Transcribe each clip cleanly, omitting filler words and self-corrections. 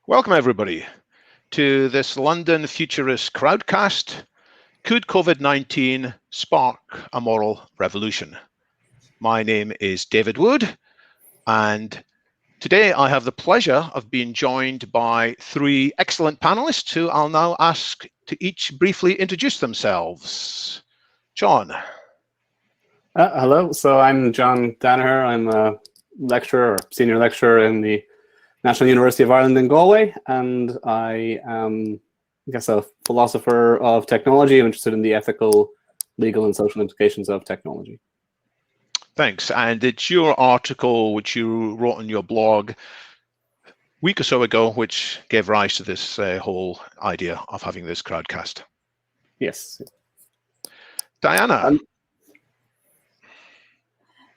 Welcome, everybody, to this London Futurists Crowdcast. Could COVID-19 spark a moral revolution? My name is David Wood, and today I have the pleasure of being joined by three excellent panelists who I'll now ask to each briefly introduce themselves. John. Hello, so I'm John Danaher. I'm a lecturer or senior lecturer in the National University of Ireland in Galway, and I am, a philosopher of technology. I'm interested in the ethical, legal, and social implications of technology. Thanks. And it's your article which you wrote on your blog a week or so ago, which gave rise to this whole idea of having this crowdcast. Yes. Diana.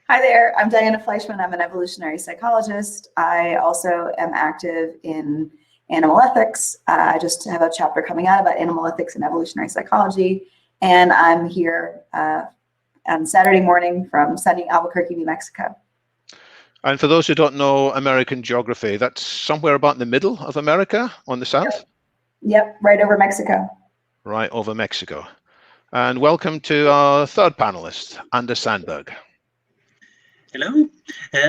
Hi there, I'm Diana Fleischmann. I'm an evolutionary psychologist. I also am active in animal ethics. I just have a chapter coming out about animal ethics and evolutionary psychology. And I'm here on Saturday morning from sunny Albuquerque, New Mexico. And for those who don't know American geography, that's somewhere about in the middle of America on the south? Yep, right over Mexico. Right over Mexico. And welcome to our third panelist, Anders Sandberg. Hello,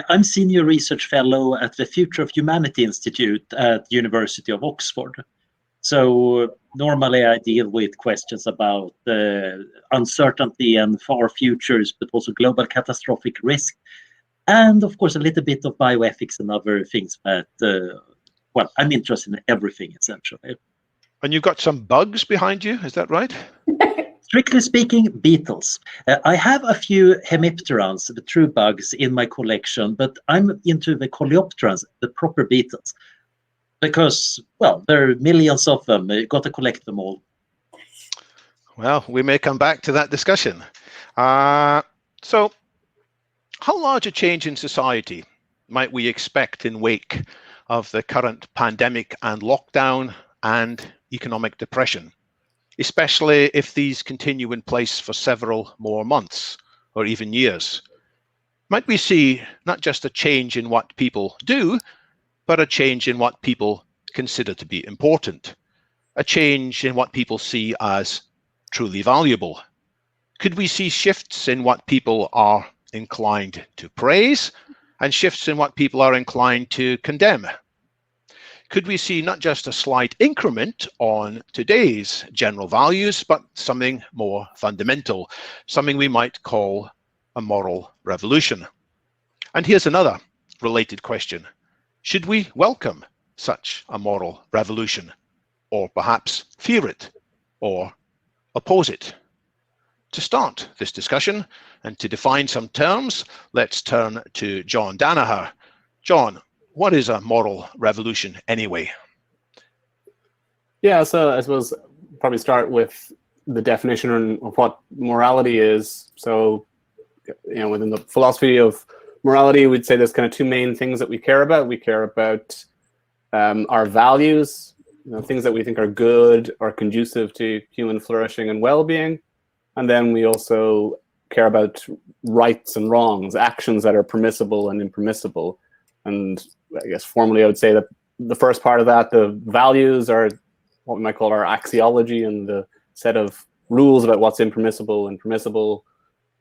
I'm Senior Research Fellow at the Future of Humanity Institute at the University of Oxford. So normally I deal with questions about uncertainty and far futures, but also global catastrophic risk. And of course, a little bit of bioethics and other things, but well, I'm interested in everything essentially. And you've got some bugs behind you, is that right? Strictly speaking, beetles. I have a few hemipterans, the true bugs, in my collection, but I'm into the coleopterans, the proper beetles, because, well, there are millions of them. You've got to collect them all. Well, we may come back to that discussion. So, how large a change in society might we expect in wake of the current pandemic and lockdown and economic depression, especially if these continue in place for several more months or even years? Might we see not just a change in what people do, but a change in what people consider to be important, a change in what people see as truly valuable? Could we see shifts in what people are inclined to praise and shifts in what people are inclined to condemn? Could we see not just a slight increment on today's general values, but something more fundamental, something we might call a moral revolution? And here's another related question. Should we welcome such a moral revolution, or perhaps fear it, or oppose it? To start this discussion and to define some terms, let's turn to John Danaher. John, what is a moral revolution anyway? Yeah, so I suppose probably start with the definition of what morality is. So, within the philosophy of morality, we'd say there's kind of two main things that we care about. We care about our values, things that we think are good or conducive to human flourishing and well-being. And then we also care about rights and wrongs, actions that are permissible and impermissible. And I guess formally I would say that the first part of that, the values, are what we might call our axiology, and the set of rules about what's impermissible and permissible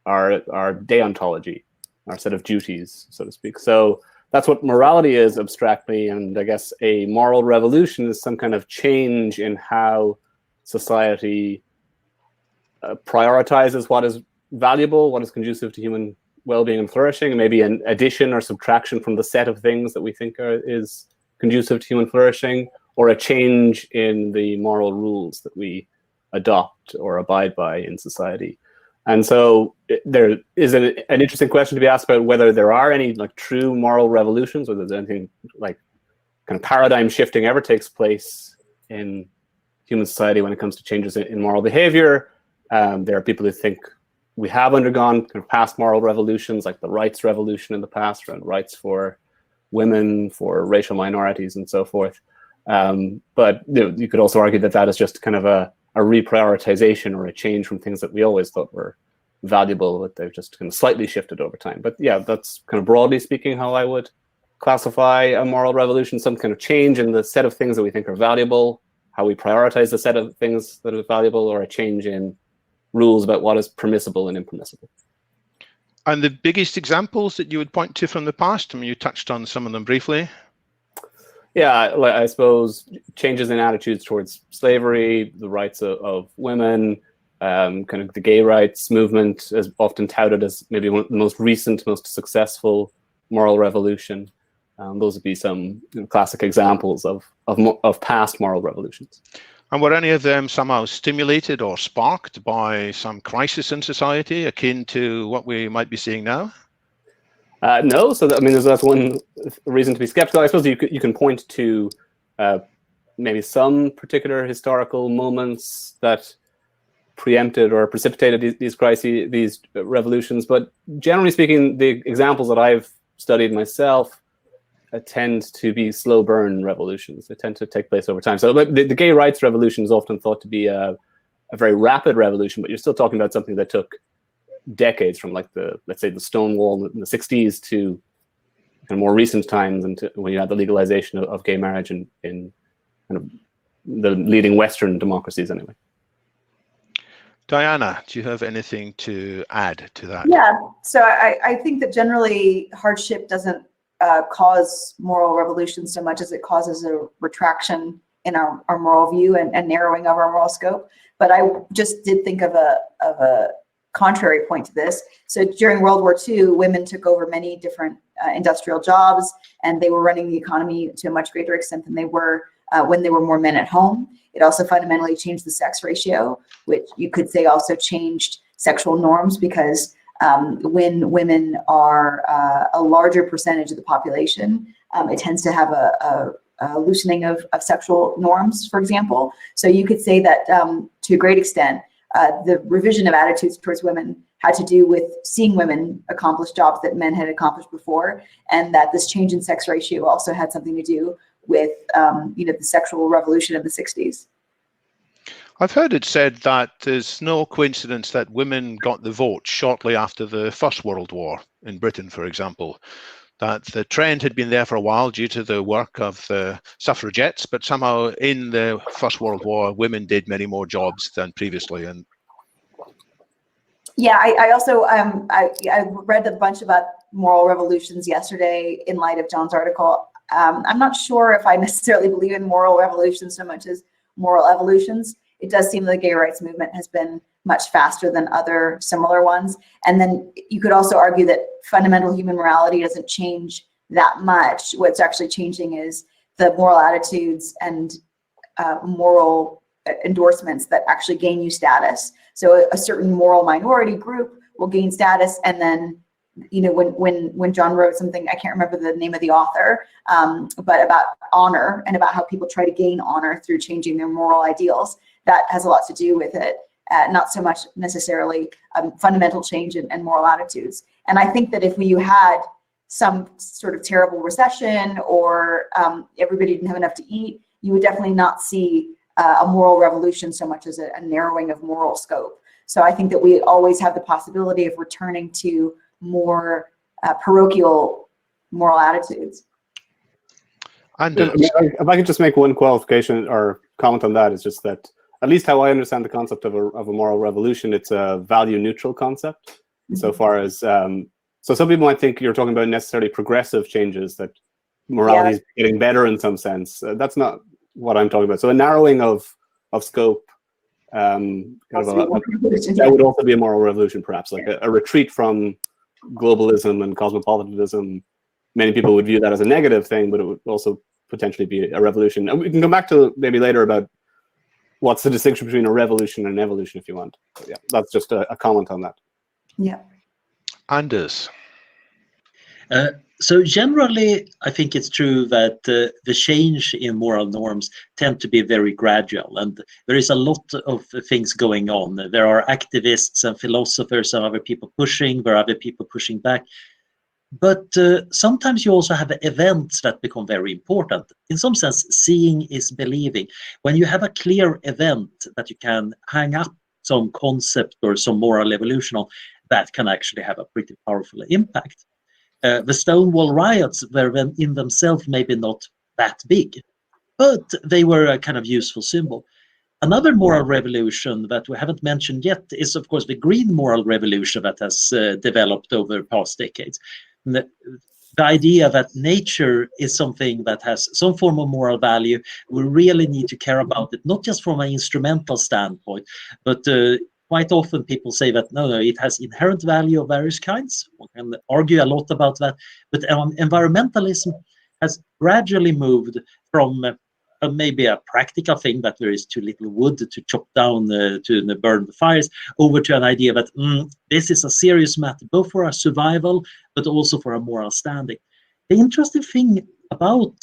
are our deontology, our set of duties, so to speak. So that's what morality is abstractly, and I guess a moral revolution is some kind of change in how society prioritizes what is valuable, what is conducive to human well-being and flourishing, and maybe an addition or subtraction from the set of things that we think is conducive to human flourishing, or a change in the moral rules that we adopt or abide by in society. And so there is an interesting question to be asked about whether there are any true moral revolutions, whether there's anything like kind of paradigm shifting ever takes place in human society when it comes to changes in moral behavior. There are people who think we have undergone kind of past moral revolutions, like the rights revolution in the past, around rights for women, for racial minorities, and so forth. But you could also argue that that is just kind of a reprioritization or a change from things that we always thought were valuable, that they've just kind of slightly shifted over time. But yeah, that's kind of broadly speaking how I would classify a moral revolution, some kind of change in the set of things that we think are valuable, how we prioritize the set of things that are valuable, or a change in rules about what is permissible and impermissible. And the biggest examples that you would point to from the past, I mean, you touched on some of them briefly. Yeah, I suppose changes in attitudes towards slavery, the rights of women, kind of the gay rights movement is often touted as maybe one of the most recent, most successful moral revolution. Those would be some classic examples of past moral revolutions. And were any of them somehow stimulated or sparked by some crisis in society akin to what we might be seeing now? No, so I mean, that's one reason to be skeptical. I suppose you can point to maybe some particular historical moments that preempted or precipitated these crises, these revolutions. But generally speaking, the examples that I've studied myself tend to be slow burn revolutions. They tend to take place over time. So the gay rights revolution is often thought to be a very rapid revolution, but you're still talking about something that took decades, from like let's say the Stonewall in the 60s to kind of more recent times, and when you had the legalization of gay marriage in kind of the leading Western democracies anyway. Diana, do you have anything to add to that? Yeah, so I think that generally hardship doesn't cause moral revolution so much as it causes a retraction in our moral view and narrowing of our moral scope. But I just did think of a contrary point to this. So during World War II, women took over many different industrial jobs, and they were running the economy to a much greater extent than they were when there were more men at home. It also fundamentally changed the sex ratio, which you could say also changed sexual norms, because when women are a larger percentage of the population, it tends to have a loosening of sexual norms, for example. So you could say that to a great extent, the revision of attitudes towards women had to do with seeing women accomplish jobs that men had accomplished before, and that this change in sex ratio also had something to do with the sexual revolution of the 60s. I've heard it said that there's no coincidence that women got the vote shortly after the First World War in Britain, for example, that the trend had been there for a while due to the work of the suffragettes, but somehow in the First World War, women did many more jobs than previously. And yeah, I also I read a bunch about moral revolutions yesterday in light of John's article. I'm not sure if I necessarily believe in moral revolutions so much as moral evolutions. It does seem the gay rights movement has been much faster than other similar ones. And then you could also argue that fundamental human morality doesn't change that much. What's actually changing is the moral attitudes and moral endorsements that actually gain you status. So a certain moral minority group will gain status, and then when John wrote something, I can't remember the name of the author, but about honor and about how people try to gain honor through changing their moral ideals, that has a lot to do with it, not so much necessarily fundamental change in moral attitudes. And I think that if you had some sort of terrible recession, or everybody didn't have enough to eat, you would definitely not see a moral revolution so much as a narrowing of moral scope. So I think that we always have the possibility of returning to more parochial moral attitudes. And if I could just make one qualification or comment on that, is just that, at least how I understand the concept of a moral revolution, it's a value neutral concept. Mm-hmm. So far as so some people might think you're talking about necessarily progressive changes, that morality is getting better in some sense. That's not what I'm talking about. So a narrowing of scope, that would also be a moral revolution, perhaps, like a retreat from globalism and cosmopolitanism. Many people would view that as a negative thing, but it would also potentially be a revolution. And we can come back to maybe later about what's the distinction between a revolution and an evolution, if you want. But yeah, that's just a comment on that. Yeah. Anders. So generally, I think it's true that the change in moral norms tend to be very gradual, and there is a lot of things going on. There are activists and philosophers and other people pushing, there are other people pushing back. But sometimes you also have events that become very important. In some sense, seeing is believing. When you have a clear event that you can hang up some concept or some moral evolution on, that can actually have a pretty powerful impact. The Stonewall riots were in themselves maybe not that big, but they were a kind of useful symbol. Another moral revolution that we haven't mentioned yet is, of course, the green moral revolution that has developed over past decades. The idea that nature is something that has some form of moral value. We really need to care about it, not just from an instrumental standpoint, but quite often people say that no, it has inherent value of various kinds. We can argue a lot about that, but environmentalism has gradually moved from maybe a practical thing that there is too little wood to chop down to burn the fires, over to an idea that this is a serious matter, both for our survival, but also for our moral standing. The interesting thing about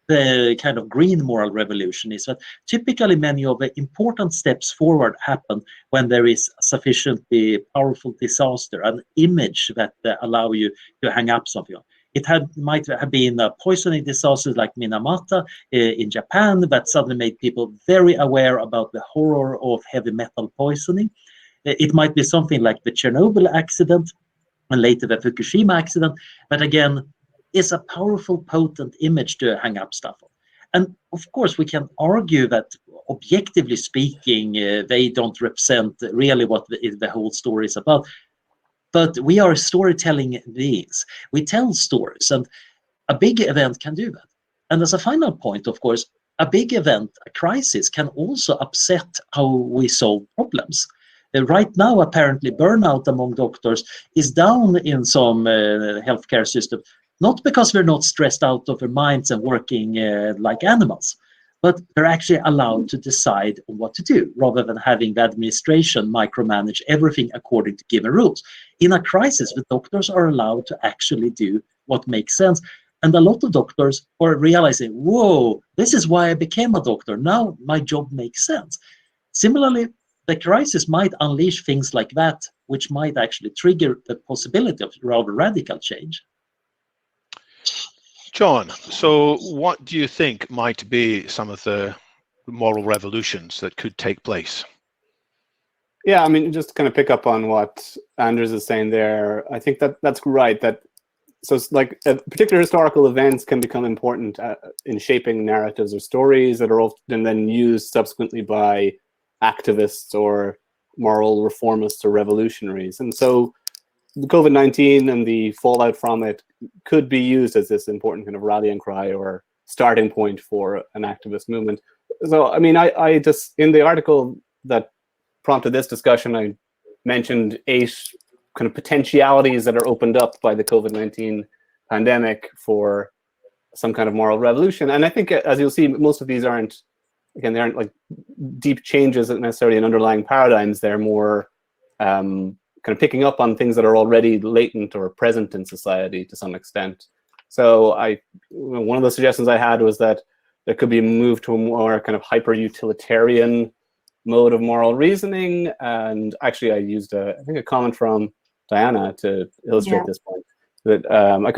the kind of green moral revolution is that typically many of the important steps forward happen when there is a sufficiently powerful disaster, an image that allow you to hang up something on. It might have been a poisoning disaster like Minamata in Japan that suddenly made people very aware about the horror of heavy metal poisoning. It might be something like the Chernobyl accident and later the Fukushima accident, but again, is a powerful, potent image to hang up stuff on. And of course, we can argue that objectively speaking, they don't represent really what the whole story is about. But we are storytelling beings. We tell stories, and a big event can do that. And as a final point, of course, a big event, a crisis, can also upset how we solve problems. Right now, apparently, burnout among doctors is down in some healthcare system, not because we're not stressed out of their minds and working like animals, but they're actually allowed to decide on what to do rather than having the administration micromanage everything according to given rules. In a crisis, the doctors are allowed to actually do what makes sense. And a lot of doctors are realizing, whoa, this is why I became a doctor. Now my job makes sense. Similarly, the crisis might unleash things like that, which might actually trigger the possibility of rather radical change. John, so what do you think might be some of the moral revolutions that could take place? Yeah, I mean, just to kind of pick up on what Anders is saying there, I think that's right. That so like particular historical events can become important in shaping narratives or stories that are often then used subsequently by activists or moral reformists or revolutionaries. And so the COVID-19 and the fallout from it could be used as this important kind of rallying cry or starting point for an activist movement. So, I mean, I just, in the article that prompted this discussion, I mentioned 8 kind of potentialities that are opened up by the COVID-19 pandemic for some kind of moral revolution. And I think, as you'll see, most of these aren't, again, they aren't like deep changes necessarily in underlying paradigms. They're more kind of picking up on things that are already latent or present in society to some extent. So one of the suggestions I had was that there could be a move to a more kind of hyper-utilitarian mode of moral reasoning. And actually, I used I think a comment from Diana to illustrate this point. That I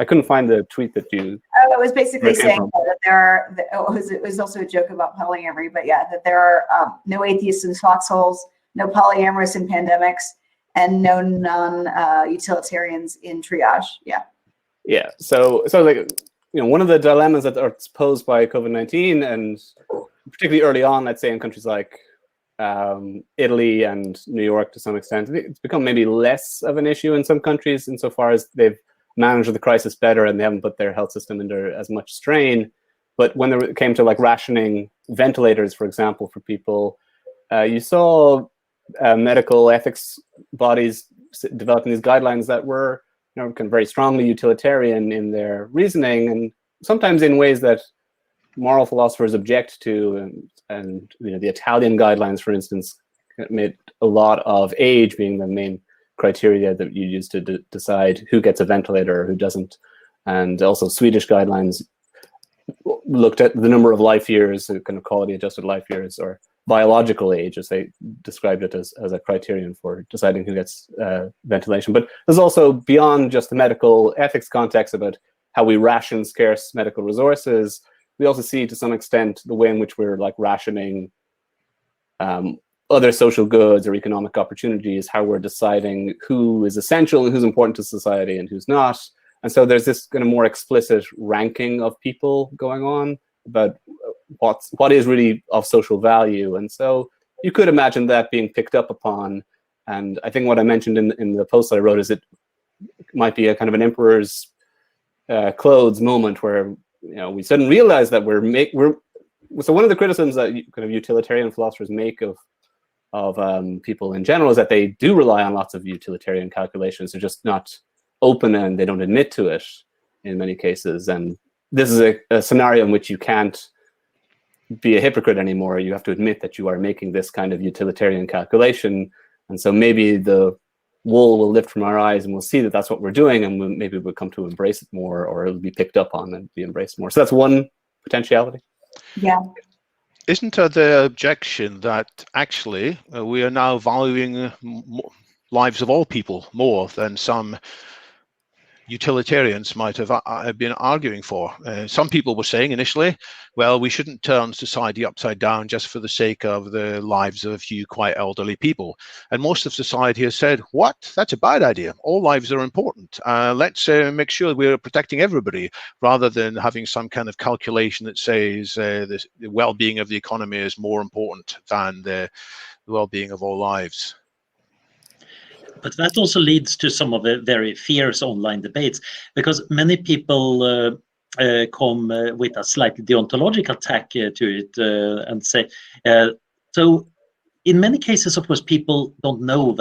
couldn't find the tweet that you. Oh, it was basically saying that there are. It was also a joke about polyamory, but yeah, that there are no atheists in foxholes, no polyamorous in pandemics, and no non-utilitarians in triage. Yeah. Yeah. So like, one of the dilemmas that are posed by COVID-19, and particularly early on, let's say in countries like Italy and New York to some extent, it's become maybe less of an issue in some countries insofar as they've managed the crisis better and they haven't put their health system under as much strain. But when it came to like rationing ventilators, for example, for people, you saw medical ethics bodies developing these guidelines that were, kind of very strongly utilitarian in their reasoning, and sometimes in ways that moral philosophers object to. And the Italian guidelines, for instance, made a lot of age being the main criteria that you use to decide who gets a ventilator or who doesn't. And also Swedish guidelines looked at the number of life years, kind of quality adjusted life years, or biological age, as they described it as a criterion for deciding who gets ventilation. But there's also, beyond just the medical ethics context about how we ration scarce medical resources, we also see to some extent the way in which we're like rationing other social goods or economic opportunities, how we're deciding who is essential and who's important to society and who's not. And so there's this kind of more explicit ranking of people going on about what is really of social value. And so you could imagine that being picked up upon. And I think what I mentioned in the post that I wrote is it might be a kind of an emperor's clothes moment where we suddenly realize that so one of the criticisms that kind of utilitarian philosophers make of people in general is that they do rely on lots of utilitarian calculations. They're just not open and they don't admit to it in many cases. And this is a scenario in which you can't be a hypocrite anymore. You have to admit that you are making this kind of utilitarian calculation. And so maybe the wool will lift from our eyes and we'll see that that's what we're doing, and maybe we'll come to embrace it more, or it'll be picked up on and be embraced more. So that's one potentiality. Yeah. Isn't the objection that actually we are now valuing lives of all people more than some utilitarians might have been arguing for? Some people were saying initially, well, we shouldn't turn society upside down just for the sake of the lives of a few quite elderly people. And most of society has said, what? That's a bad idea. All lives are important. Let's make sure we're protecting everybody, rather than having some kind of calculation that says the well-being of the economy is more important than the well-being of all lives. But that also leads to some of the very fierce online debates, because many people come with a slightly deontological tack to it and say, so in many cases, of course, people don't know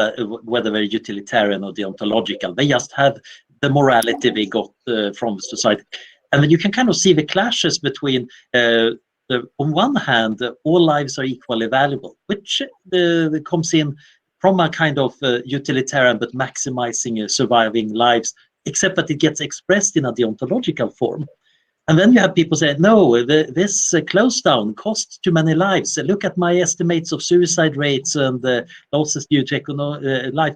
whether they're utilitarian or deontological. They just have the morality they got from society. And then you can kind of see the clashes between, on one hand, all lives are equally valuable, which comes in from a kind of utilitarian but maximizing surviving lives, except that it gets expressed in a deontological form. And then you have people say, no, this close down costs too many lives. Look at my estimates of suicide rates and losses due to life,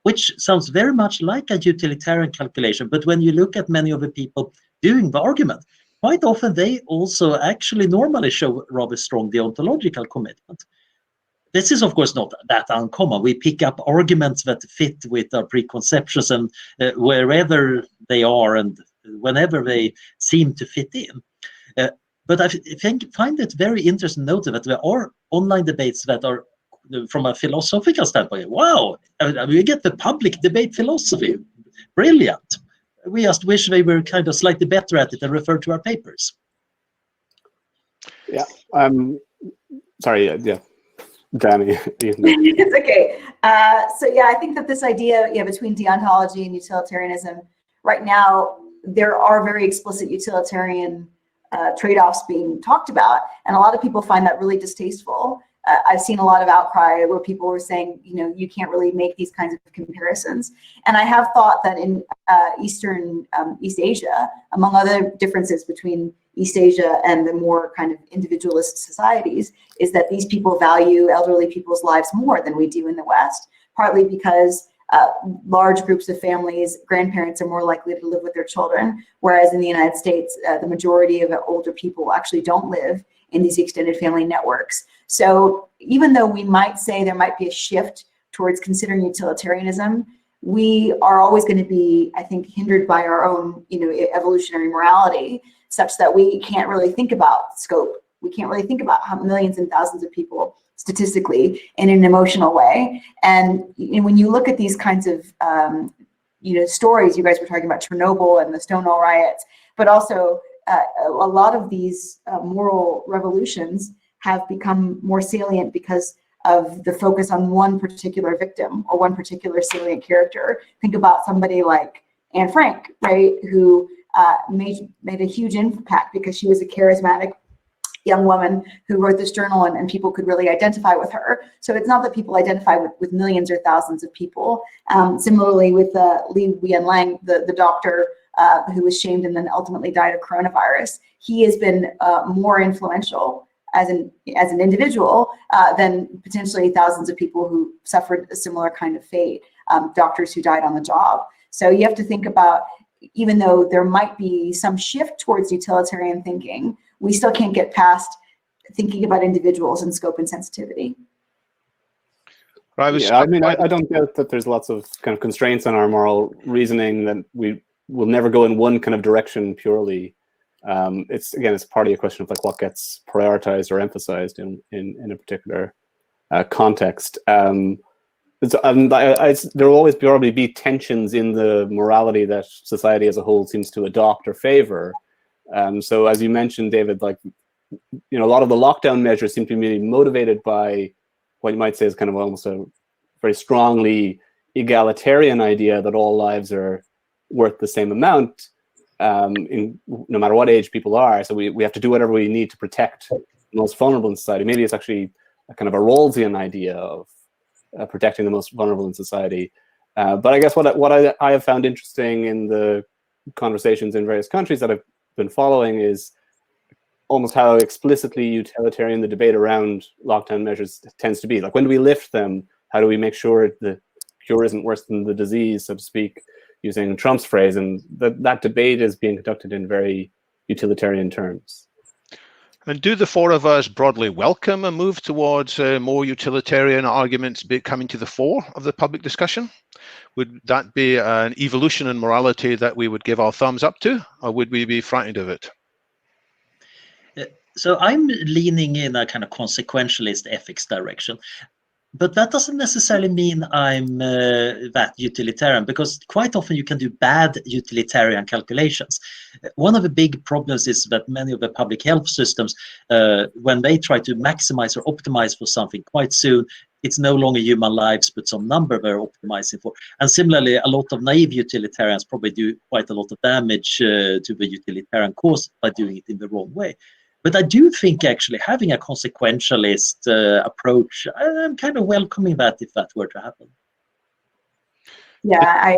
which sounds very much like a utilitarian calculation. But when you look at many of the people doing the argument, quite often they also actually normally show rather strong deontological commitment. This is, of course, not that uncommon. We pick up arguments that fit with our preconceptions, and wherever they are and whenever they seem to fit in. But I find it very interesting to note that there are online debates that are, from a philosophical standpoint, wow, we get the public debate philosophy. Brilliant. We just wish they were kind of slightly better at it and refer to our papers. Yeah. Sorry. Yeah. Danny. It's okay. So yeah, I think that this idea between deontology and utilitarianism, right now, there are very explicit utilitarian trade-offs being talked about, and a lot of people find that really distasteful. I've seen a lot of outcry where people were saying, you can't really make these kinds of comparisons. And I have thought that in East Asia, among other differences between East Asia and the more kind of individualist societies, is that these people value elderly people's lives more than we do in the West, partly because large groups of families, grandparents are more likely to live with their children, whereas in the United States, the majority of older people actually don't live in these extended family networks. So even though we might say there might be a shift towards considering utilitarianism, we are always going to be, I think, hindered by our own, evolutionary morality, such that we can't really think about scope. We can't really think about how millions and thousands of people statistically in an emotional way. And when you look at these kinds of, stories, you guys were talking about Chernobyl and the Stonewall riots, but also a lot of these moral revolutions have become more salient because of the focus on one particular victim or one particular salient character. Think about somebody like Anne Frank, right, who made a huge impact because she was a charismatic young woman who wrote this journal, and people could really identify with her. So it's not that people identify with millions or thousands of people. Similarly with Li Wenliang, the doctor who was shamed and then ultimately died of coronavirus, he has been more influential as an individual than potentially thousands of people who suffered a similar kind of fate, doctors who died on the job. So you have to think about, even though there might be some shift towards utilitarian thinking, we still can't get past thinking about individuals and scope and sensitivity. I don't doubt that there's lots of kind of constraints on our moral reasoning that we will never go in one kind of direction purely. It's partly a question of like what gets prioritized or emphasized in a particular context. There will always probably be tensions in the morality that society as a whole seems to adopt or favor. So as you mentioned, David, like, a lot of the lockdown measures seem to be motivated by what you might say is kind of almost a very strongly egalitarian idea that all lives are worth the same amount, no matter what age people are. So we have to do whatever we need to protect the most vulnerable in society. Maybe it's actually a kind of a Rawlsian idea of protecting the most vulnerable in society. But I guess what I have found interesting in the conversations in various countries that I've been following is almost how explicitly utilitarian the debate around lockdown measures tends to be. Like, when do we lift them? How do we make sure the cure isn't worse than the disease, so to speak, using Trump's phrase? And that debate is being conducted in very utilitarian terms. And do the four of us broadly welcome a move towards more utilitarian arguments coming to the fore of the public discussion? Would that be an evolution in morality that we would give our thumbs up to, or would we be frightened of it? So I'm leaning in a kind of consequentialist ethics direction. But that doesn't necessarily mean I'm that utilitarian, because quite often you can do bad utilitarian calculations. One of the big problems is that many of the public health systems, when they try to maximize or optimize for something, quite soon it's no longer human lives, but some number they're optimizing for. And similarly, a lot of naive utilitarians probably do quite a lot of damage to the utilitarian cause by doing it in the wrong way. But I do think actually having a consequentialist approach, I'm kind of welcoming that if that were to happen. Yeah,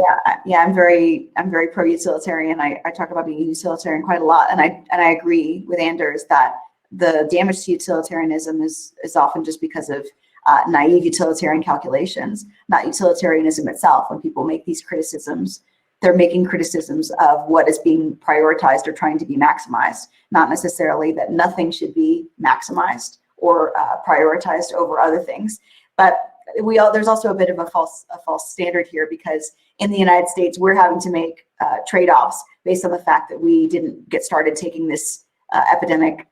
I'm very pro-utilitarian. I talk about being utilitarian quite a lot, and I agree with Anders that the damage to utilitarianism is often just because of naive utilitarian calculations, not utilitarianism itself. When people make these criticisms, they're making criticisms of what is being prioritized or trying to be maximized, not necessarily that nothing should be maximized or prioritized over other things. But there's also a bit of a false standard here, because in the United States, we're having to make trade-offs based on the fact that we didn't get started taking this epidemic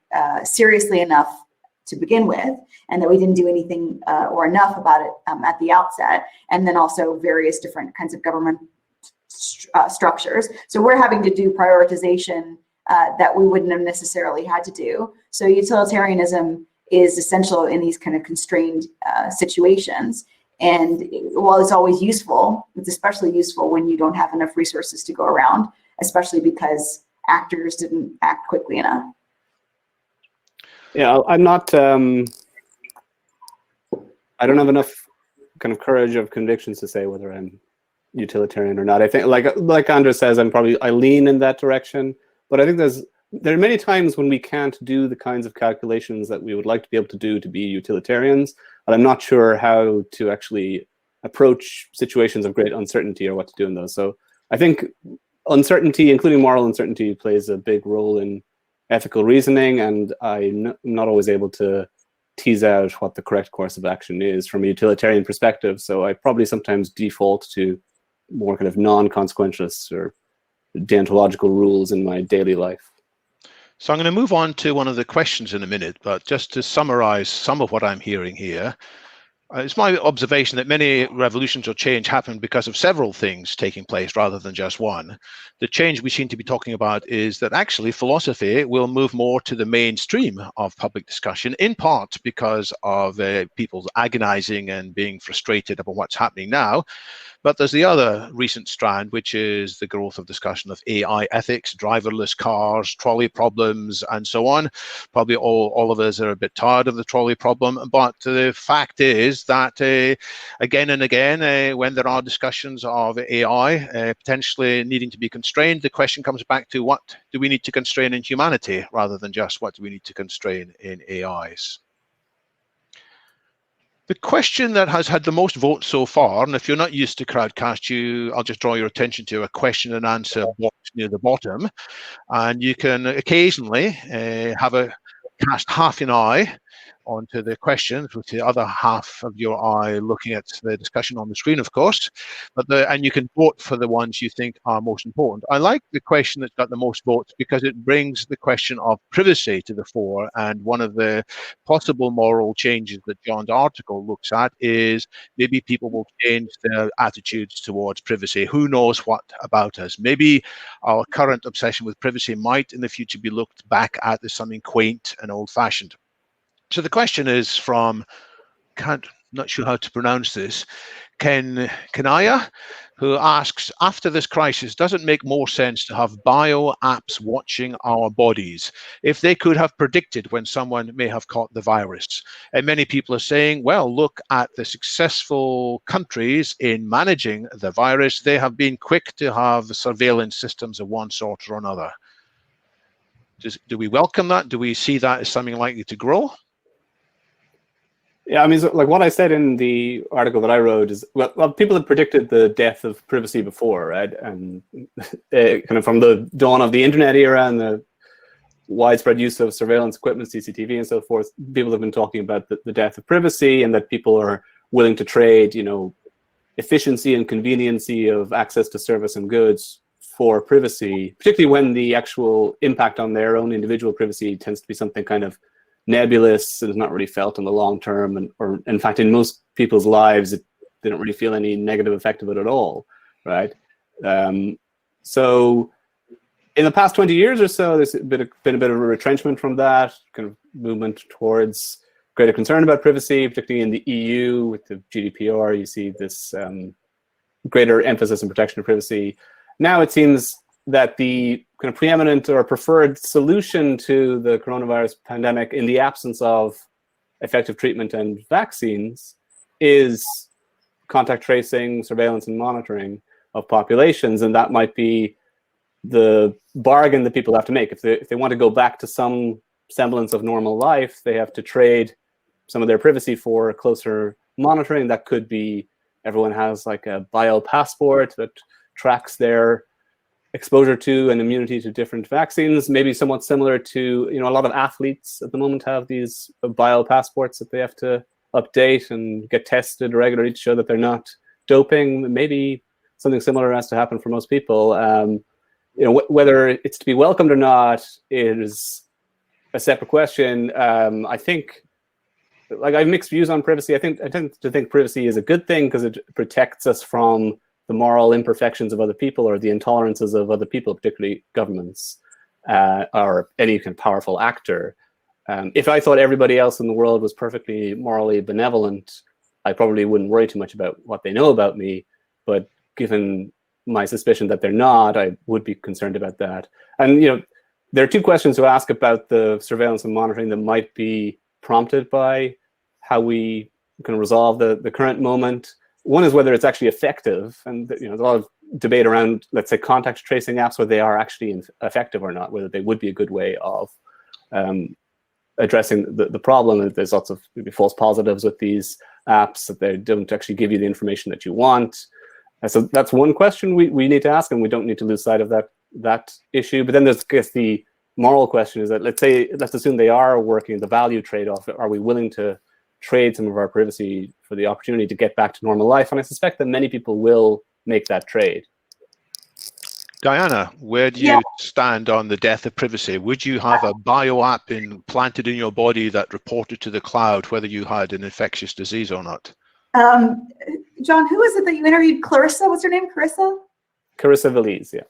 seriously enough to begin with, and that we didn't do anything or enough about it at the outset, and then also various different kinds of government structures. So we're having to do prioritization that we wouldn't have necessarily had to do. So utilitarianism is essential in these kind of constrained situations. And while it's always useful, it's especially useful when you don't have enough resources to go around, especially because actors didn't act quickly enough. Yeah, I'm not, I don't have enough kind of courage of convictions to say whether I'm utilitarian or not. I think, like Anders says, I lean in that direction, but I think there are many times when we can't do the kinds of calculations that we would like to be able to do to be utilitarians, and I'm not sure how to actually approach situations of great uncertainty or what to do in those. So I think uncertainty, including moral uncertainty, plays a big role in ethical reasoning, and I'm not always able to tease out what the correct course of action is from a utilitarian perspective. So I probably sometimes default to more kind of non-consequentialist or deontological rules in my daily life. So I'm going to move on to one of the questions in a minute, but just to summarize some of what I'm hearing here, it's my observation that many revolutions or change happen because of several things taking place rather than just one. The change we seem to be talking about is that actually philosophy will move more to the mainstream of public discussion, in part because of people agonizing and being frustrated about what's happening now. But there's the other recent strand, which is the growth of discussion of AI ethics, driverless cars, trolley problems, and so on. Probably all of us are a bit tired of the trolley problem, but the fact is that again and again, when there are discussions of AI potentially needing to be constrained, the question comes back to what do we need to constrain in humanity rather than just what do we need to constrain in AIs. The question that has had the most votes so far, and if you're not used to Crowdcast, I'll just draw your attention to a question and answer box near the bottom, and you can occasionally cast half an eye onto the questions with the other half of your eye looking at the discussion on the screen, of course. And you can vote for the ones you think are most important. I like the question that's got the most votes because it brings the question of privacy to the fore. And one of the possible moral changes that John's article looks at is maybe people will change their attitudes towards privacy. Who knows what about us? Maybe our current obsession with privacy might in the future be looked back at as something quaint and old-fashioned. So the question is from, not sure how to pronounce this, Kenaya, who asks, after this crisis, does it make more sense to have bio apps watching our bodies if they could have predicted when someone may have caught the virus? And many people are saying, well, look at the successful countries in managing the virus. They have been quick to have surveillance systems of one sort or another. Do we welcome that? Do we see that as something likely to grow? Yeah, I mean, so, like what I said in the article that I wrote is, well, people have predicted the death of privacy before, right? And kind of from the dawn of the internet era and the widespread use of surveillance equipment, CCTV and so forth, people have been talking about the death of privacy and that people are willing to trade, you know, efficiency and conveniency of access to service and goods for privacy, particularly when the actual impact on their own individual privacy tends to be something kind of nebulous and is not really felt in the long term, and or in fact in most people's lives they don't really feel any negative effect of it at all, right? So in the past 20 years or so, there's been a bit of a retrenchment from that kind of movement towards greater concern about privacy, particularly in the EU with the GDPR. You see this greater emphasis on protection of privacy. Now it seems that the kind of preeminent or preferred solution to the coronavirus pandemic in the absence of effective treatment and vaccines is contact tracing, surveillance and monitoring of populations. And that might be the bargain that people have to make. If they want to go back to some semblance of normal life, they have to trade some of their privacy for closer monitoring. That could be everyone has like a bio passport that tracks their exposure to and immunity to different vaccines, maybe somewhat similar to, you know, a lot of athletes at the moment have these bio passports that they have to update and get tested regularly to show that they're not doping. Maybe something similar has to happen for most people. You know, whether it's to be welcomed or not is a separate question. I think, like, I have mixed views on privacy. I tend to think privacy is a good thing because it protects us from the moral imperfections of other people or the intolerances of other people, particularly governments or any kind of powerful actor. If I thought everybody else in the world was perfectly morally benevolent, I probably wouldn't worry too much about what they know about me. But given my suspicion that they're not, I would be concerned about that. And, you know, there are two questions to ask about the surveillance and monitoring that might be prompted by how we can resolve the current moment. One is whether it's actually effective, and you know, there's a lot of debate around, let's say, contact tracing apps, whether they are actually effective or not, whether they would be a good way of addressing the problem. There's lots of maybe false positives with these apps, that they don't actually give you the information that you want. So that's one question we need to ask, and we don't need to lose sight of that issue. But then there's, I guess, the moral question is that, let's assume they are working, the value trade-off. Are we willing to trade some of our privacy for the opportunity to get back to normal life? And I suspect that many people will make that trade. Diana, where do you stand on the death of privacy? Would you have a bio app implanted in your body that reported to the cloud whether you had an infectious disease or not? John, who is it that you interviewed? Clarissa, what's her name? Carissa Veliz, yeah.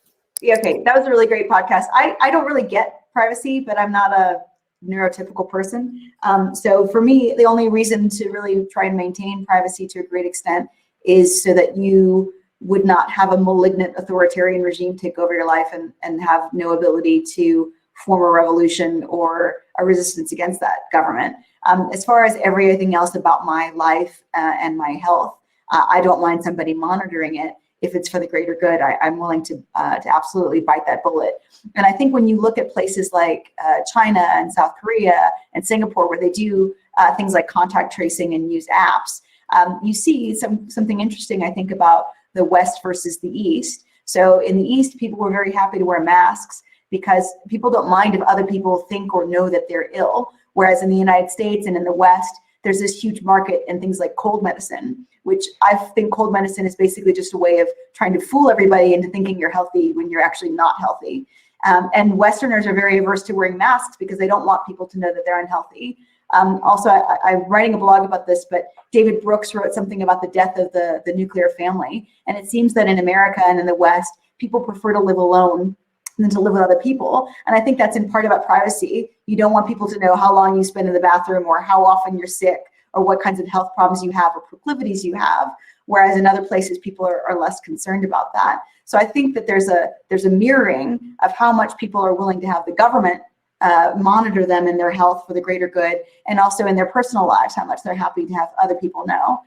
Yeah, okay, that was a really great podcast. I don't really get privacy, but I'm not a neurotypical person. So for me, the only reason to really try and maintain privacy to a great extent is so that you would not have a malignant authoritarian regime take over your life and have no ability to form a revolution or a resistance against that government. As far as everything else about my life and my health, I don't mind somebody monitoring it. If it's for the greater good, I'm willing to absolutely bite that bullet. And I think when you look at places like China and South Korea and Singapore, where they do things like contact tracing and use apps, you see something interesting, I think, about the West versus the East. So in the East, people were very happy to wear masks because people don't mind if other people think or know that they're ill. Whereas in the United States and in the West, there's this huge market in things like cold medicine, which I think cold medicine is basically just a way of trying to fool everybody into thinking you're healthy when you're actually not healthy. And Westerners are very averse to wearing masks because they don't want people to know that they're unhealthy. Also, I'm writing a blog about this, but David Brooks wrote something about the death of the nuclear family. And it seems that in America and in the West, people prefer to live alone than to live with other people. And I think that's in part about privacy. You don't want people to know how long you spend in the bathroom or how often you're sick or what kinds of health problems you have or proclivities you have. Whereas in other places, people are less concerned about that. So I think that there's a mirroring of how much people are willing to have the government monitor them in their health for the greater good, and also in their personal lives, how much they're happy to have other people know.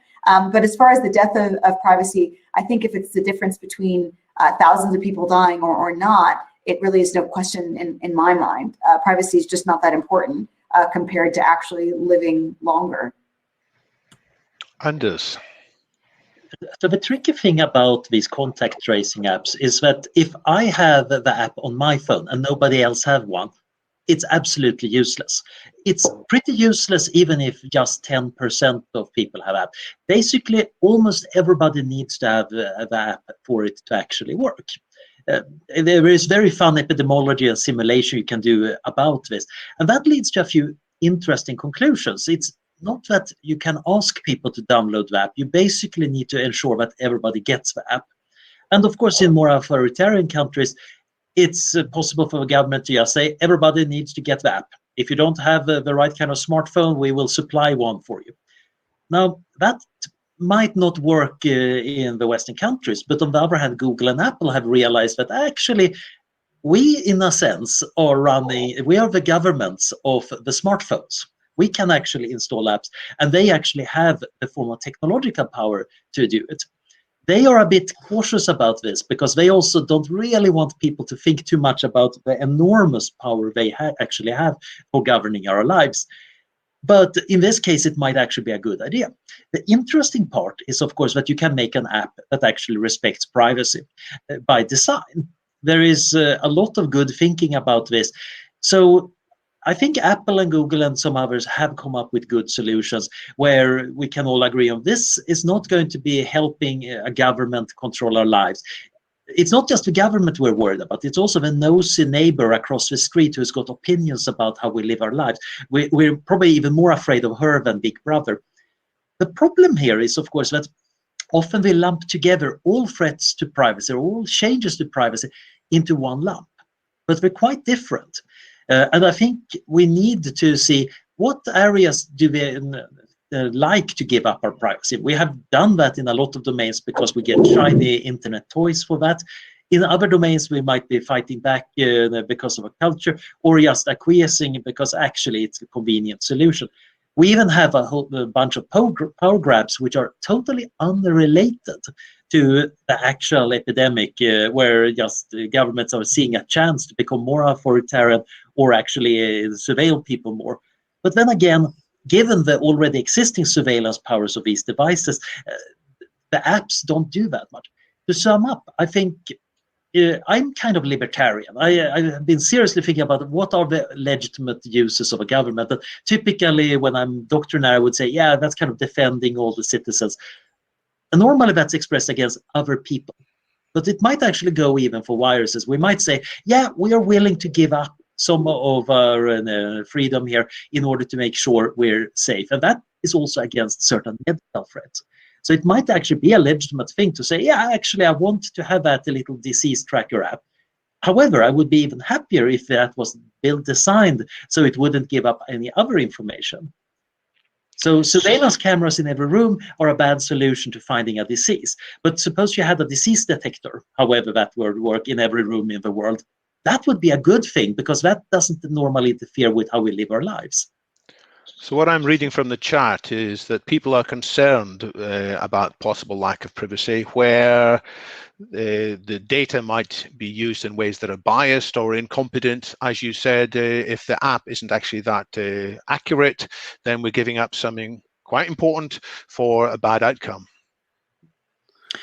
But as far as the death of privacy, I think if it's the difference between thousands of people dying or not, it really is no question in my mind. Privacy is just not that important compared to actually living longer. Anders. So the tricky thing about these contact tracing apps is that if I have the app on my phone and nobody else have one, it's absolutely useless. It's pretty useless even if just 10% of people have app. Basically, almost everybody needs to have the app for it to actually work. There is very fun epidemiology and simulation you can do about this. And that leads to a few interesting conclusions. It's not that you can ask people to download the app. You basically need to ensure that everybody gets the app. And of course, in more authoritarian countries, it's possible for the government to just say, everybody needs to get the app. If you don't have the right kind of smartphone, we will supply one for you. Now, that might not work in the Western countries, but on the other hand, Google and Apple have realized that actually we, in a sense, we are the governments of the smartphones. We can actually install apps, and they actually have the form of technological power to do it. They are a bit cautious about this because they also don't really want people to think too much about the enormous power they actually have for governing our lives. But in this case, it might actually be a good idea. The interesting part is, of course, that you can make an app that actually respects privacy by design. There is a lot of good thinking about this. So I think Apple and Google and some others have come up with good solutions where we can all agree on this is not going to be helping a government control our lives. It's not just the government we're worried about, it's also the nosy neighbor across the street who's got opinions about how we live our lives. We're probably even more afraid of her than Big Brother. The problem here is, of course, that often we lump together all threats to privacy or all changes to privacy into one lump, but they're quite different. And I think we need to see what areas do we like to give up our privacy. We have done that in a lot of domains because we get shiny internet toys for that. In other domains, we might be fighting back because of a culture or just acquiescing because actually it's a convenient solution. We even have a whole bunch of power grabs which are totally unrelated to the actual epidemic, where just governments are seeing a chance to become more authoritarian or actually surveil people more. But then again, given the already existing surveillance powers of these devices, the apps don't do that much. To sum up, I think I'm kind of libertarian. I have been seriously thinking about what are the legitimate uses of a government. And typically, when I'm doctrinaire, I would say, yeah, that's kind of defending all the citizens. And normally that's expressed against other people. But it might actually go even for viruses. We might say, yeah, we are willing to give up some of our freedom here in order to make sure we're safe. And that is also against certain medical threats. So it might actually be a legitimate thing to say, yeah, actually, I want to have that little disease tracker app. However, I would be even happier if that was designed so it wouldn't give up any other information. So surveillance cameras in every room are a bad solution to finding a disease. But suppose you had a disease detector, however that would work, in every room in the world. That would be a good thing because that doesn't normally interfere with how we live our lives. So what I'm reading from the chat is that people are concerned about possible lack of privacy, where the data might be used in ways that are biased or incompetent. As you said, if the app isn't actually that accurate, then we're giving up something quite important for a bad outcome.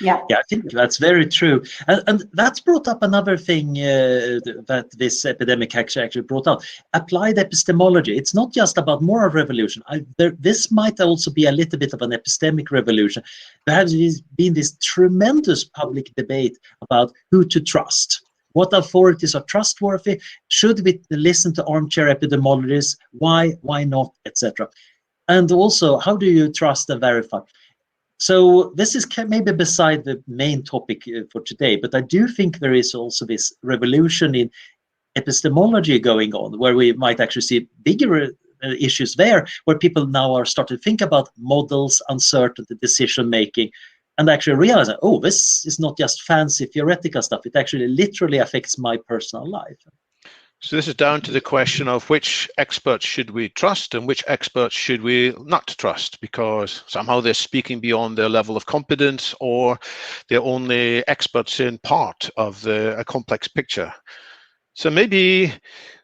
Yeah. Yeah, I think that's very true. And that's brought up another thing that this epidemic actually brought out. Applied epistemology. It's not just about moral revolution. This might also be a little bit of an epistemic revolution. There has been this tremendous public debate about who to trust. What authorities are trustworthy? Should we listen to armchair epidemiologists? Why not, etc. And also, how do you trust and verify? So this is maybe beside the main topic for today, but I do think there is also this revolution in epistemology going on, where we might actually see bigger issues there, where people now are starting to think about models, uncertainty, decision making, and actually realize that, oh, this is not just fancy theoretical stuff. It actually literally affects my personal life. So this is down to the question of which experts should we trust and which experts should we not trust, because somehow they're speaking beyond their level of competence, or they're only experts in part of a complex picture. So maybe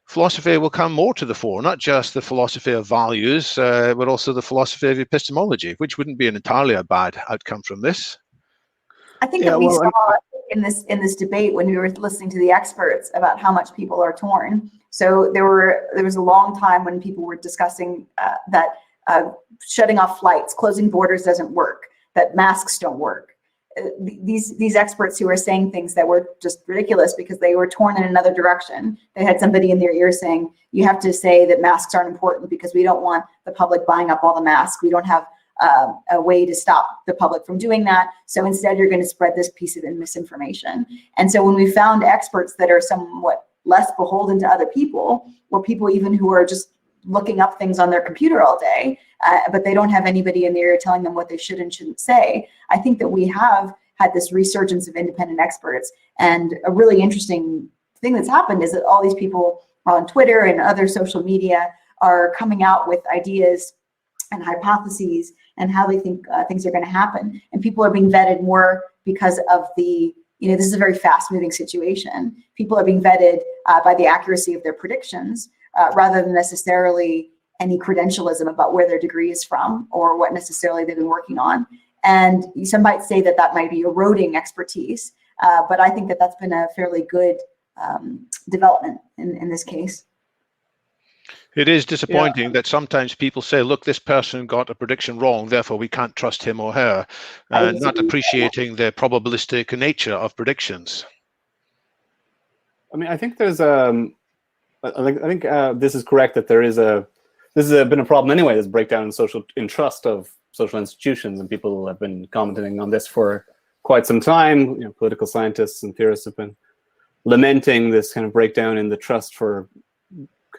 philosophy will come more to the fore, not just the philosophy of values, but also the philosophy of epistemology, which wouldn't be entirely a bad outcome from this. I think that we saw in this debate, when we were listening to the experts, about how much people are torn. So there was a long time when people were discussing that shutting off flights, closing borders doesn't work, that masks don't work. These experts who were saying things that were just ridiculous because they were torn in another direction. They had somebody in their ear saying, you have to say that masks aren't important because we don't want the public buying up all the masks. We don't have a way to stop the public from doing that. So instead, you're going to spread this piece of misinformation. And so when we found experts that are somewhat less beholden to other people, or people even who are just looking up things on their computer all day, but they don't have anybody in their ear telling them what they should and shouldn't say, I think that we have had this resurgence of independent experts. And a really interesting thing that's happened is that all these people on Twitter and other social media are coming out with ideas and hypotheses and how they think things are going to happen. And people are being vetted more because of this is a very fast moving situation. People are being vetted by the accuracy of their predictions rather than necessarily any credentialism about where their degree is from or what necessarily they've been working on. And some might say that might be eroding expertise, but I think that that's been a fairly good development in this case. It is disappointing that sometimes people say, look, this person got a prediction wrong, therefore we can't trust him or her, not appreciating the probabilistic nature of predictions. I mean, I think there's I think this is correct that this has been a problem anyway, this breakdown in trust of social institutions, and people have been commenting on this for quite some time. Political scientists and theorists have been lamenting this kind of breakdown in the trust for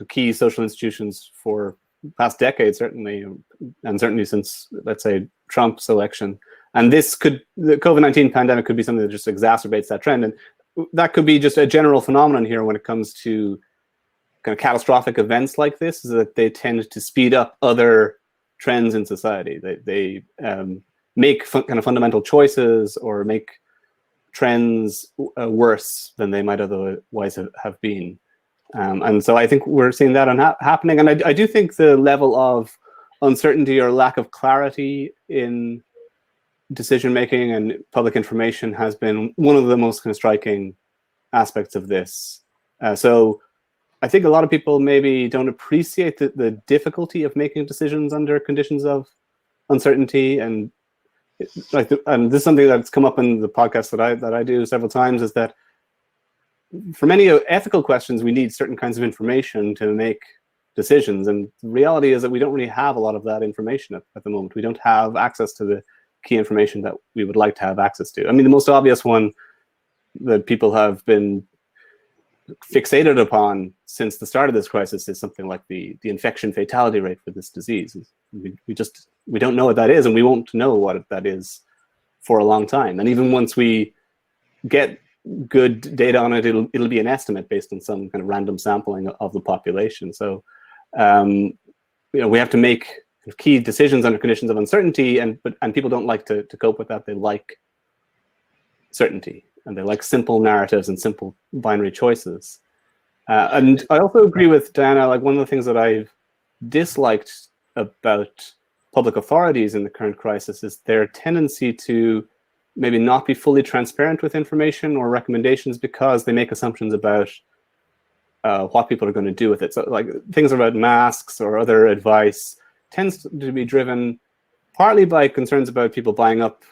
key social institutions for past decades, certainly, and certainly since, let's say, Trump's election. And the COVID-19 pandemic could be something that just exacerbates that trend. And that could be just a general phenomenon here when it comes to kind of catastrophic events like this, is that they tend to speed up other trends in society. They make kind of fundamental choices or make trends worse than they might otherwise have been. And so I think we're seeing that happening. And I do think the level of uncertainty or lack of clarity in decision-making and public information has been one of the most kind of striking aspects of this. So I think a lot of people maybe don't appreciate the difficulty of making decisions under conditions of uncertainty. And and this is something that's come up in the podcast that I do several times, is that for many ethical questions, we need certain kinds of information to make decisions. And the reality is that we don't really have a lot of that information at the moment. We don't have access to the key information that we would like to have access to. I mean, the most obvious one that people have been fixated upon since the start of this crisis is something like the infection fatality rate for this disease. We don't know what that is, and we won't know what that is for a long time. And even once we get good data on it, it'll be an estimate based on some kind of random sampling of the population. So we have to make key decisions under conditions of uncertainty, and people don't like to cope with that. They like certainty, and they like simple narratives and simple binary choices. And I also agree with Diana, like one of the things that I've disliked about public authorities in the current crisis is their tendency to maybe not be fully transparent with information or recommendations because they make assumptions about what people are going to do with it. So like things about masks or other advice tends to be driven partly by concerns about people buying up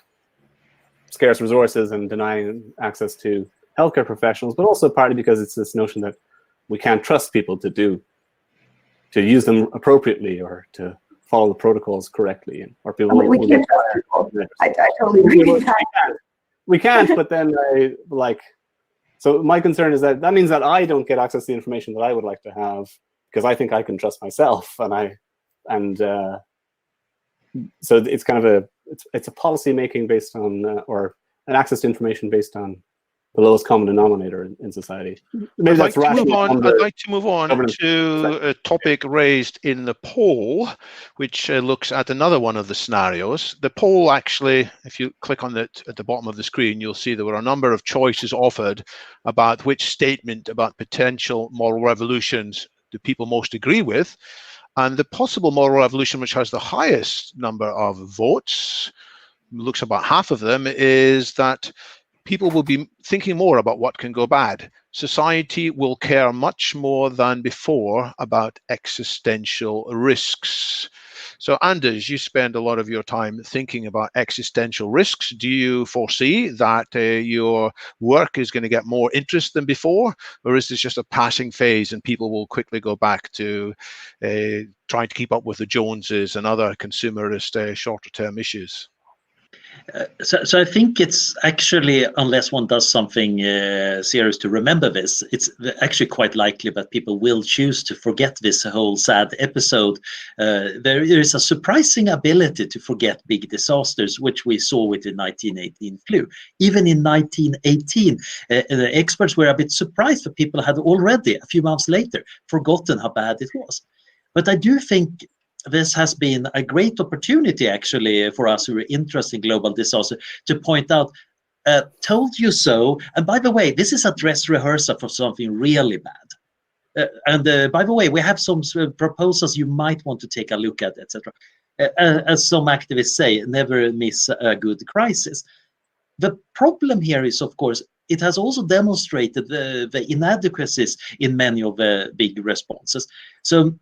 scarce resources and denying access to healthcare professionals, but also partly because it's this notion that we can't trust people to use them appropriately or to follow the protocols correctly. Or people we can't trust people. I totally agree with that. We can't, but then so my concern is that means that I don't get access to the information that I would like to have because I think I can trust myself, so it's kind of it's a policy making based on or an access to information based on the lowest common denominator in society. Maybe that's rational. I'd like to move on to a topic raised in the poll, which looks at another one of the scenarios. The poll actually, if you click on it at the bottom of the screen, you'll see there were a number of choices offered about which statement about potential moral revolutions do people most agree with. And the possible moral revolution, which has the highest number of votes, looks about half of them, is that people will be thinking more about what can go bad. Society will care much more than before about existential risks. So Anders, you spend a lot of your time thinking about existential risks. Do you foresee that your work is going to get more interest than before? Or is this just a passing phase and people will quickly go back to trying to keep up with the Joneses and other consumerist shorter term issues? So I think it's actually, unless one does something serious to remember this, it's actually quite likely that people will choose to forget this whole sad episode. There is a surprising ability to forget big disasters, which we saw with the 1918 flu. Even in 1918, the experts were a bit surprised that people had already, a few months later, forgotten how bad it was. But I do think this has been a great opportunity, actually, for us who are interested in global disaster to point out, told you so. And by the way, this is a dress rehearsal for something really bad. And by the way, we have some proposals you might want to take a look at, etc. As some activists say, never miss a good crisis. The problem here is, of course, it has also demonstrated the inadequacies in many of the big responses. So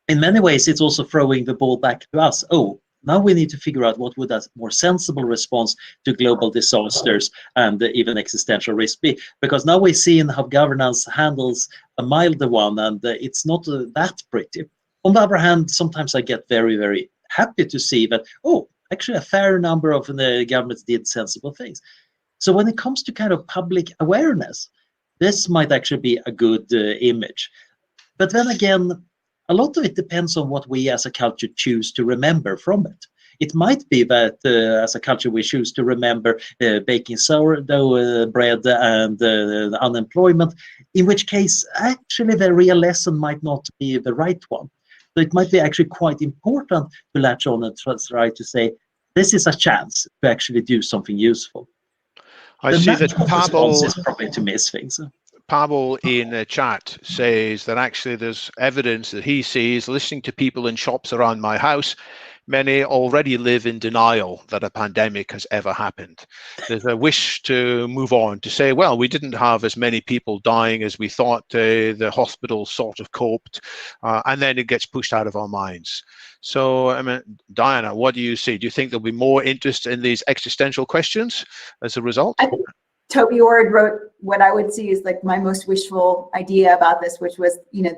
in many ways, it's also throwing the ball back to us. Oh, now we need to figure out what would a more sensible response to global disasters and even existential risk be. Because now we're seeing how governance handles a milder one, and it's not that pretty. On the other hand, sometimes I get very, very happy to see that, oh, actually a fair number of the governments did sensible things. So when it comes to kind of public awareness, this might actually be a good image. But then again, a lot of it depends on what we as a culture choose to remember from it. It might be that as a culture we choose to remember baking sourdough bread and unemployment, in which case actually the real lesson might not be the right one. So it might be actually quite important to latch on and try to say, this is a chance to actually do something useful. I see that Pavel is probably to miss things. Pavel in the chat says that actually there's evidence that he sees listening to people in shops around my house. Many already live in denial that a pandemic has ever happened. There's a wish to move on, to say, well, we didn't have as many people dying as we thought. The hospitals sort of coped, and then it gets pushed out of our minds. So, I mean, Diana, what do you see? Do you think there'll be more interest in these existential questions as a result? I think Toby Ord wrote what I would see is like my most wishful idea about this, which was,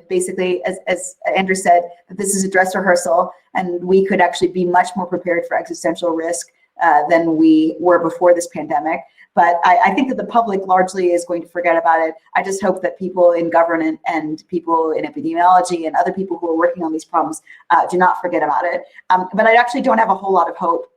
basically, as Andrew said, that this is a dress rehearsal and we could actually be much more prepared for existential risk than we were before this pandemic. But I think that the public largely is going to forget about it. I just hope that people in government and people in epidemiology and other people who are working on these problems do not forget about it. But I actually don't have a whole lot of hope,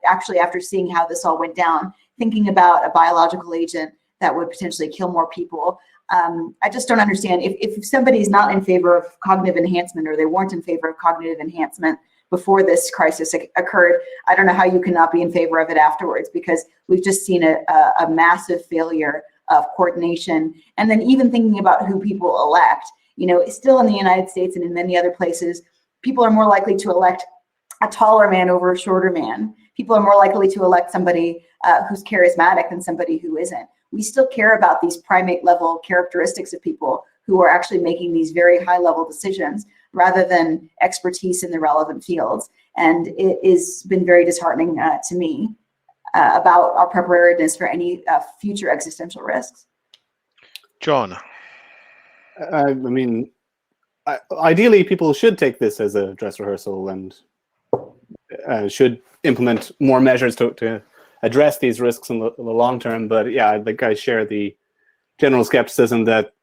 actually, after seeing how this all went down, thinking about a biological agent that would potentially kill more people. I just don't understand. If somebody is not in favor of cognitive enhancement, or they weren't in favor of cognitive enhancement before this crisis occurred, I don't know how you cannot be in favor of it afterwards, because we've just seen a massive failure of coordination. And then even thinking about who people elect, still in the United States and in many other places, people are more likely to elect a taller man over a shorter man. people are more likely to elect somebody who's charismatic than somebody who isn't. We still care about these primate level characteristics of people who are actually making these very high level decisions rather than expertise in the relevant fields. And it has been very disheartening to me about our preparedness for any future existential risks. John. I mean, ideally, people should take this as a dress rehearsal and should implement more measures to address these risks in the long term. But yeah, I think I share the general skepticism that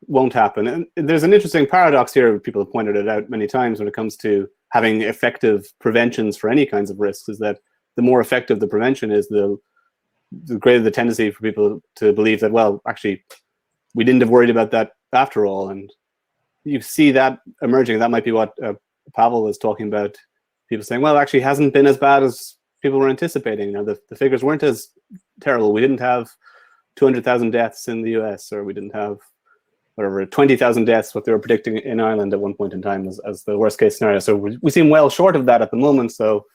won't happen. And there's an interesting paradox here. People have pointed it out many times when it comes to having effective preventions for any kinds of risks, is that the more effective the prevention is, the greater the tendency for people to believe that, well, actually, we didn't have worried about that after all. And you see that emerging. That might be what Pavel was talking about. People saying, well, actually, it hasn't been as bad as people were anticipating. You know, the figures weren't as terrible. We didn't have 200,000 deaths in the US, or we didn't have whatever 20,000 deaths, what they were predicting in Ireland at one point in time as the worst case scenario. So we seem well short of that at the moment. So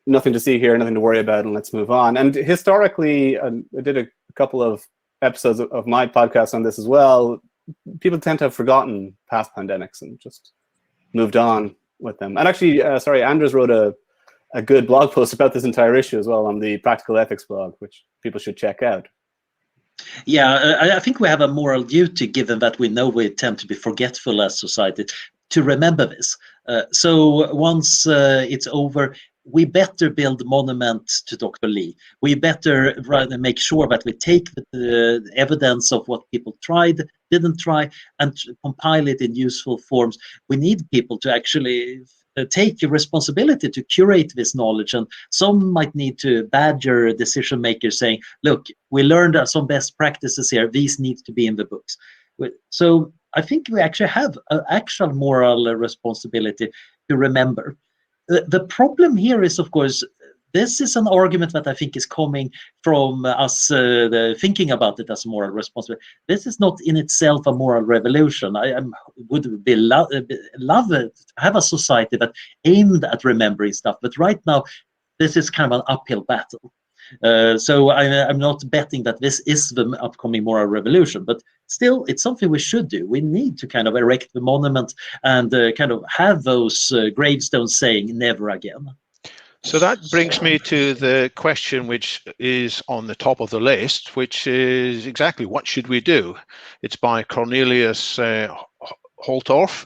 nothing to see here, nothing to worry about, and let's move on. And historically, I did a couple of episodes of my podcast on this as well. People tend to have forgotten past pandemics and just moved on with them. And actually, Anders wrote a good blog post about this entire issue as well on the Practical Ethics blog, which people should check out. Yeah, I think we have a moral duty, given that we know we tend to be forgetful as society, to remember this. So once it's over, we better build monuments to Dr. Lee. We better rather make sure that we take the evidence of what people tried, didn't try, and compile it in useful forms. We need people to actually take responsibility to curate this knowledge, and some might need to badger decision makers saying, look, we learned some best practices here, these need to be in the books. So I think we actually have an actual moral responsibility to remember. The problem here is, of course, this is an argument that I think is coming from us thinking about it as moral responsibility. This is not in itself a moral revolution. I would love to have a society that aimed at remembering stuff, but right now, this is kind of an uphill battle. So I'm not betting that this is the upcoming moral revolution, but still, it's something we should do. We need to kind of erect the monument and kind of have those gravestones saying never again. So that brings me to the question which is on the top of the list, which is exactly what should we do? It's by Cornelius Holtorf,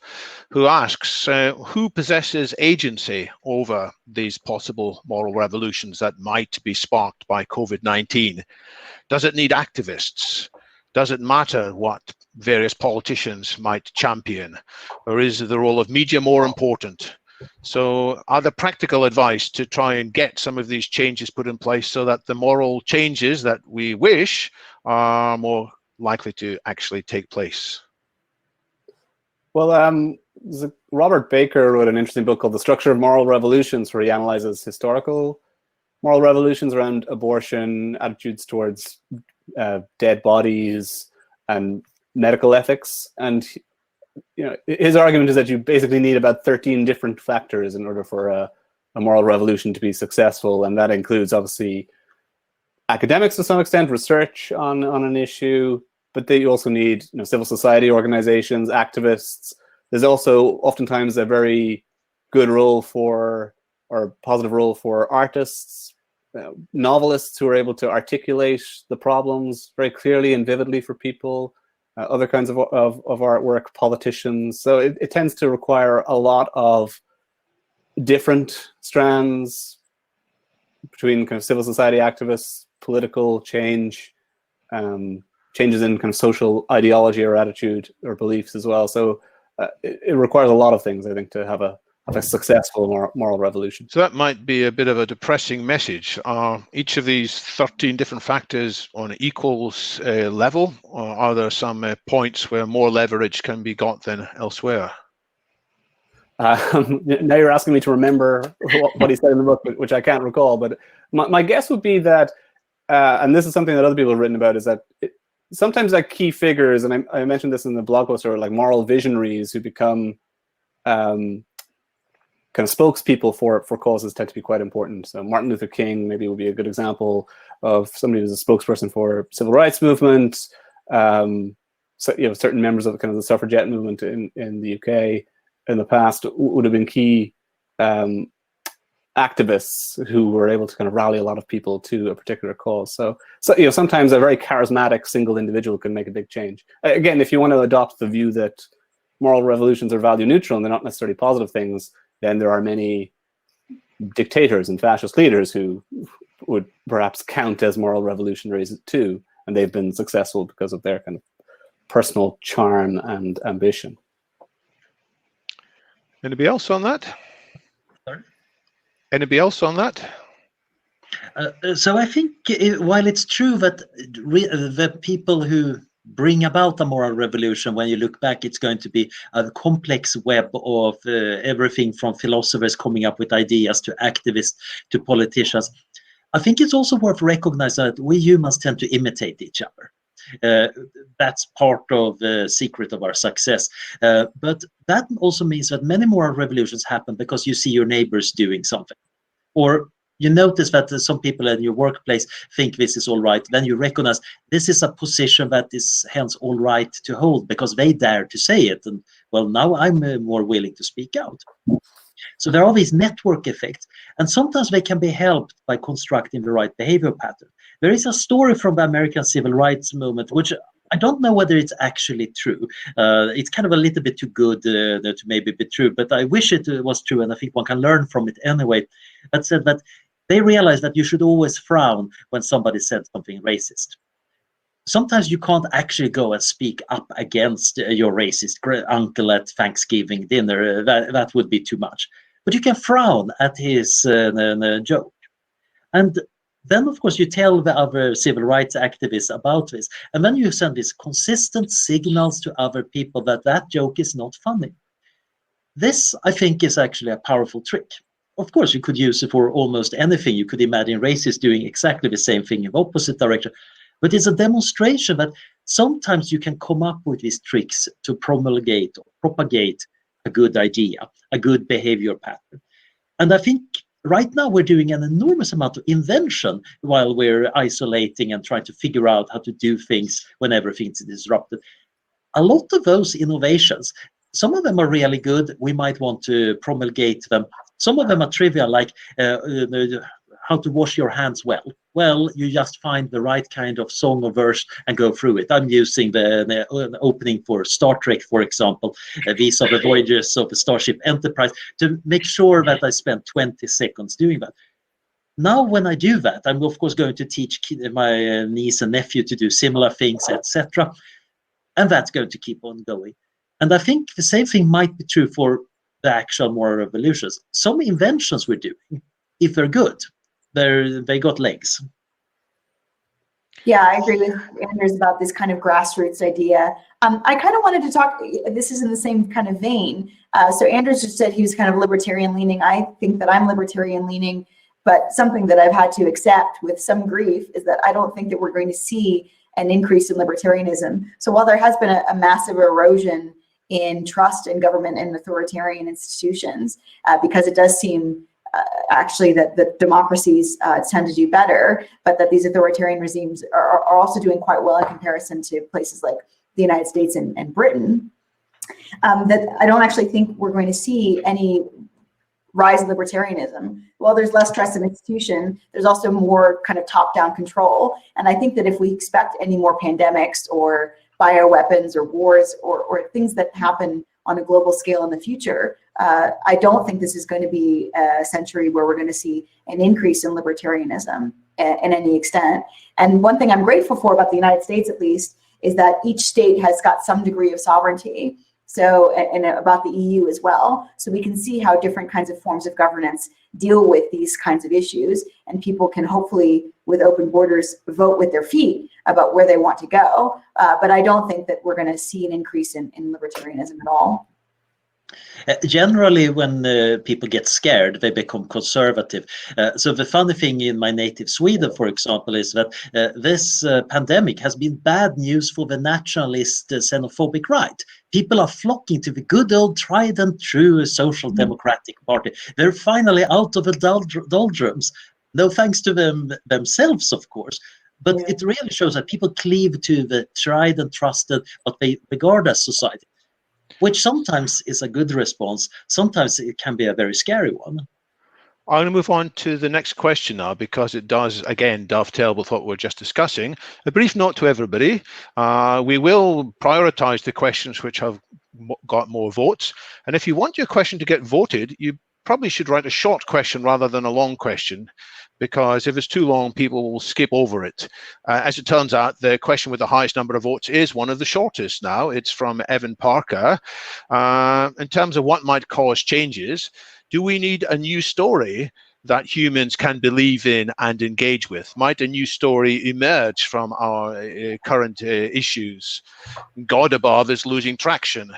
who asks, who possesses agency over these possible moral revolutions that might be sparked by COVID-19? Does it need activists? Does it matter what various politicians might champion? Or is the role of media more important? So are there practical advice to try and get some of these changes put in place so that the moral changes that we wish are more likely to actually take place? Well, Robert Baker wrote an interesting book called The Structure of Moral Revolutions, where he analyzes historical moral revolutions around abortion, attitudes towards dead bodies, and medical ethics. And his argument is that you basically need about 13 different factors in order for a moral revolution to be successful, and that includes obviously academics to some extent, research on an issue, but they also need civil society organizations, activists. There's also oftentimes a very good role for, or positive role for, artists, novelists who are able to articulate the problems very clearly and vividly for people, other kinds of artwork, politicians. So it tends to require a lot of different strands between kind of civil society activists, political change, changes in kind of social ideology or attitude or beliefs as well. So it requires a lot of things, I think, to have a successful moral revolution. So that might be a bit of a depressing message. Are each of these 13 different factors on an equal level, or are there some points where more leverage can be got than elsewhere? Now you're asking me to remember what he said in the book, which I can't recall. But my guess would be that, and this is something that other people have written about, is that sometimes like key figures, and I mentioned this in the blog post, are like moral visionaries who become kind of spokespeople for causes tend to be quite important. So Martin Luther King maybe would be a good example of somebody who's a spokesperson for civil rights movement. So, certain members of the suffragette movement in the UK in the past would have been key activists who were able to kind of rally a lot of people to a particular cause. So sometimes a very charismatic single individual can make a big change. Again, if you want to adopt the view that moral revolutions are value neutral and they're not necessarily positive things, then there are many dictators and fascist leaders who would perhaps count as moral revolutionaries too, and they've been successful because of their kind of personal charm and ambition. Anybody else on that? Sorry? Anybody else on that? So I think while it's true that the people who bring about a moral revolution, when you look back, it's going to be a complex web of everything from philosophers coming up with ideas to activists to politicians. I think it's also worth recognizing that we humans tend to imitate each other. That's part of the secret of our success. But that also means that many moral revolutions happen because you see your neighbors doing something. Or you notice that some people in your workplace think this is all right. Then you recognize this is a position that is hence all right to hold because they dare to say it. And well, now I'm more willing to speak out. So there are these network effects, and sometimes they can be helped by constructing the right behavior pattern. There is a story from the American civil rights movement, which I don't know whether it's actually true. It's kind of a little bit too good to maybe be true, but I wish it was true, and I think one can learn from it anyway. That said that they realized that you should always frown when somebody said something racist. Sometimes you can't actually go and speak up against your racist uncle at Thanksgiving dinner. That would be too much. But you can frown at his joke. And then, of course, you tell the other civil rights activists about this. And then you send these consistent signals to other people that that joke is not funny. This, I think, is actually a powerful trick. Of course, you could use it for almost anything. You could imagine racists doing exactly the same thing in the opposite direction. But it's a demonstration that sometimes you can come up with these tricks to promulgate or propagate a good idea, a good behavior pattern. And I think right now we're doing an enormous amount of invention while we're isolating and trying to figure out how to do things when everything's disrupted. A lot of those innovations, some of them are really good. We might want to promulgate them. Some of them are trivial, like how to wash your hands well. Well, you just find the right kind of song or verse and go through it. I'm using the opening for Star Trek, for example. These are the voyages of the Starship Enterprise, to make sure that I spend 20 seconds doing that. Now, when I do that, I'm of course going to teach my niece and nephew to do similar things, etc. And that's going to keep on going. And I think the same thing might be true for the actual moral revolutions. Some inventions we're doing, if they're good, they got legs. Yeah, I agree with Anders about this kind of grassroots idea. I kind of wanted to talk, this is in the same kind of vein. So Anders just said he was kind of libertarian leaning. I think that I'm libertarian leaning, but something that I've had to accept with some grief is that I don't think that we're going to see an increase in libertarianism. So while there has been a massive erosion in trust in government and authoritarian institutions, because it does seem actually that the democracies tend to do better, but that these authoritarian regimes are also doing quite well in comparison to places like the United States and Britain, that I don't actually think we're going to see any rise in libertarianism. While there's less trust in institution, there's also more kind of top-down control. And I think that if we expect any more pandemics or bioweapons or wars or things that happen on a global scale in the future, I don't think this is going to be a century where we're going to see an increase in libertarianism in any extent. And one thing I'm grateful for about the United States, at least, is that each state has got some degree of sovereignty. So, and about the EU as well. So we can see how different kinds of forms of governance deal with these kinds of issues, and people can hopefully, with open borders, vote with their feet about where they want to go. But I don't think that we're going to see an increase in libertarianism at all. Generally, when people get scared, they become conservative. So the funny thing in my native Sweden, for example, is that this pandemic has been bad news for the nationalist xenophobic right. People are flocking to the good old tried and true social democratic party. They're finally out of the doldrums. No thanks to them themselves, of course. But it really shows that people cleave to the tried and trusted, what they regard as society, which sometimes is a good response. Sometimes it can be a very scary one. I'm going to move on to the next question now, because it does, again, dovetail with what we're just discussing. A brief note to everybody. We will prioritize the questions which have got more votes. And if you want your question to get voted, you probably should write a short question rather than a long question, because if it's too long, people will skip over it. As it turns out, the question with the highest number of votes is one of the shortest now. It's from Evan Parker. In terms of what might cause changes, do we need a new story that humans can believe in and engage with? Might a new story emerge from our current issues? God above is losing traction.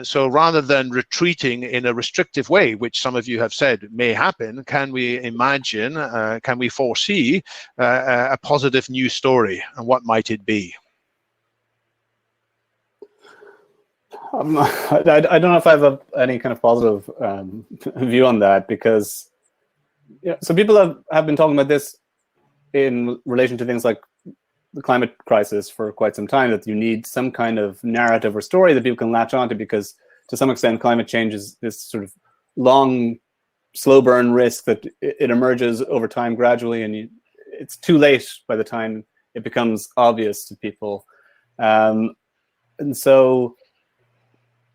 So rather than retreating in a restrictive way, which some of you have said may happen, can we imagine, can we foresee a positive new story, and what might it be? I don't know if I have any kind of positive view on that, because so people have been talking about this in relation to things like the climate crisis for quite some time, that you need some kind of narrative or story that people can latch onto, because to some extent climate change is this sort of long, slow burn risk that it emerges over time gradually, and it's too late by the time it becomes obvious to people. And so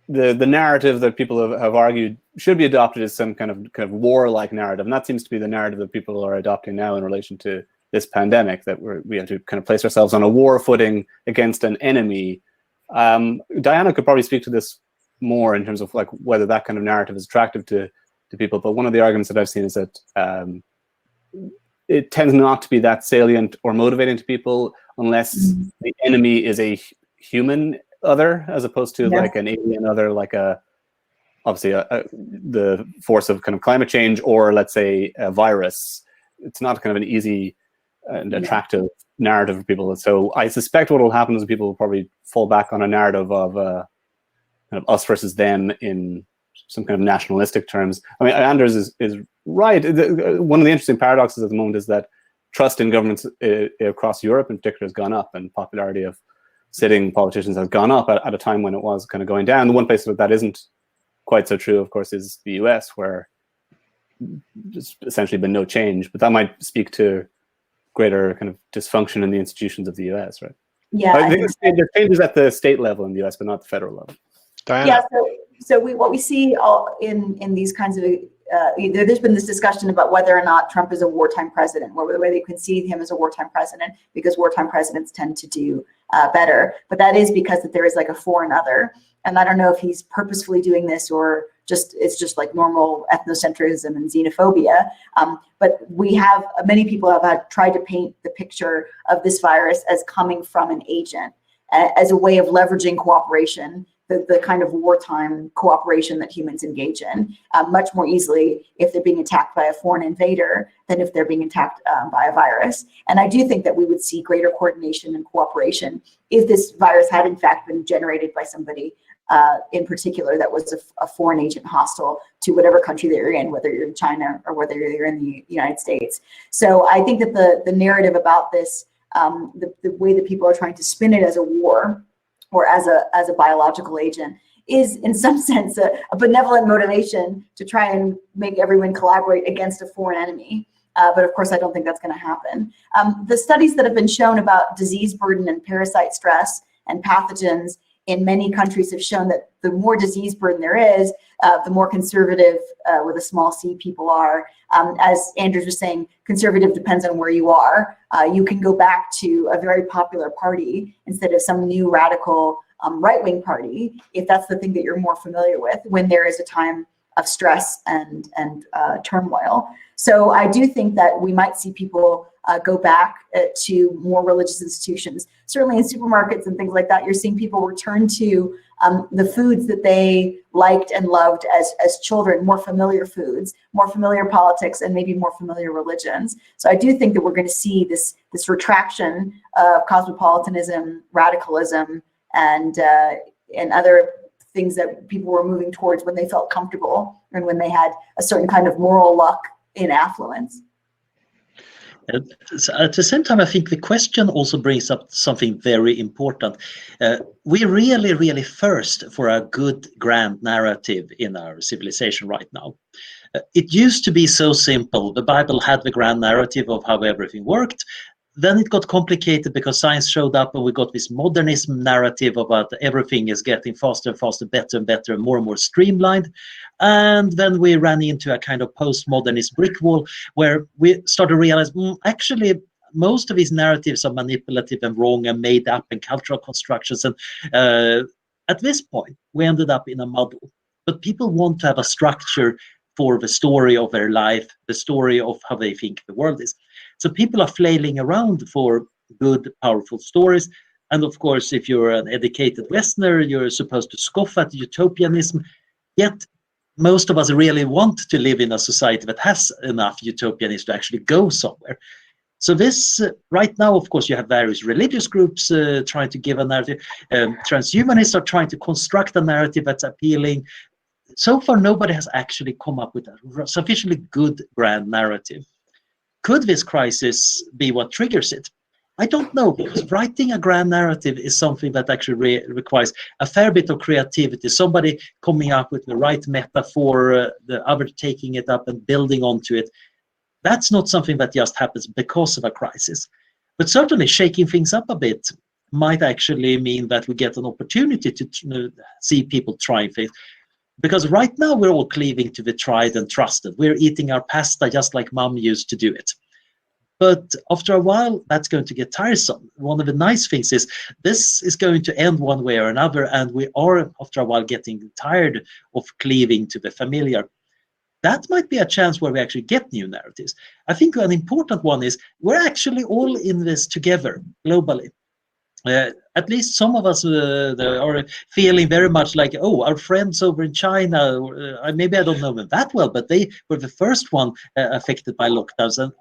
the narrative that people have argued should be adopted as some kind of warlike narrative, and that seems to be the narrative that people are adopting now in relation to this pandemic, that we have to kind of place ourselves on a war footing against an enemy. Diana could probably speak to this more in terms of like whether that kind of narrative is attractive to people, but one of the arguments that I've seen is that it tends not to be that salient or motivating to people unless the enemy is a human other, as opposed to like an alien other, like obviously the force of kind of climate change, or let's say a virus. It's not kind of an easy and attractive narrative for people. So I suspect what will happen is people will probably fall back on a narrative of kind of us versus them in some kind of nationalistic terms. I mean, Anders is right. One of the interesting paradoxes at the moment is that trust in governments across Europe in particular has gone up, and popularity of sitting politicians has gone up at a time when it was kind of going down. The one place where that isn't quite so true, of course, is the US, where there's essentially been no change. But that might speak to greater kind of dysfunction in the institutions of the US, right? Yeah, I think there's changes at the state level in the US, but not the federal level. Diana. Yeah, so what we see all in these kinds of there's been this discussion about whether or not Trump is a wartime president, or whether they conceive him as a wartime president, because wartime presidents tend to do better. But that is because that there is like a foreign other, and I don't know if he's purposefully doing this or it's just like normal ethnocentrism and xenophobia. But many people have tried to paint the picture of this virus as coming from an agent, as a way of leveraging cooperation, the kind of wartime cooperation that humans engage in much more easily if they're being attacked by a foreign invader than if they're being attacked by a virus. And I do think that we would see greater coordination and cooperation if this virus had in fact been generated by somebody in particular that was a foreign agent hostile to whatever country that you're in, whether you're in China or whether you're in the United States. So I think that the narrative about this, the way that people are trying to spin it as a war, or as a biological agent, is in some sense a benevolent motivation to try and make everyone collaborate against a foreign enemy. But of course, I don't think that's going to happen. The studies that have been shown about disease burden and parasite stress and pathogens in many countries have shown that the more disease burden there is, the more conservative with a small c people are. As Andrews was saying, conservative depends on where you are. You can go back to a very popular party instead of some new radical right-wing party, if that's the thing that you're more familiar with, when there is a time of stress and turmoil. So I do think that we might see people go back to more religious institutions. Certainly in supermarkets and things like that, you're seeing people return to the foods that they liked and loved as children, more familiar foods, more familiar politics, and maybe more familiar religions. So I do think that we're going to see this retraction of cosmopolitanism, radicalism, and other things that people were moving towards when they felt comfortable and when they had a certain kind of moral luck in affluence. At the same time, I think the question also brings up something very important. We really, really thirst for a good grand narrative in our civilization right now. It used to be so simple. The Bible had the grand narrative of how everything worked. Then it got complicated because science showed up, and we got this modernism narrative about everything is getting faster and faster, better and better, and more streamlined. And then we ran into a kind of postmodernist brick wall where we started to realize, actually, most of these narratives are manipulative and wrong and made up and cultural constructions. And at this point, we ended up in a muddle. But people want to have a structure for the story of their life, the story of how they think the world is. So people are flailing around for good, powerful stories. And of course, if you're an educated Westerner, you're supposed to scoff at utopianism. Yet, most of us really want to live in a society that has enough utopianism to actually go somewhere. So this, right now, of course, you have various religious groups trying to give a narrative. Transhumanists are trying to construct a narrative that's appealing. So far, nobody has actually come up with a sufficiently good grand narrative. Could this crisis be what triggers it? I don't know, because writing a grand narrative is something that actually requires a fair bit of creativity, somebody coming up with the right metaphor, the other taking it up and building onto it. That's not something that just happens because of a crisis. But certainly shaking things up a bit might actually mean that we get an opportunity to see people trying things. Because right now we're all cleaving to the tried and trusted. We're eating our pasta just like mom used to do it. But after a while, that's going to get tiresome. One of the nice things is this is going to end one way or another, and we are, after a while, getting tired of cleaving to the familiar. That might be a chance where we actually get new narratives. I think an important one is we're actually all in this together globally. At least some of us are feeling very much like, oh, our friends over in China, maybe I don't know them that well, but they were the first one affected by lockdowns. And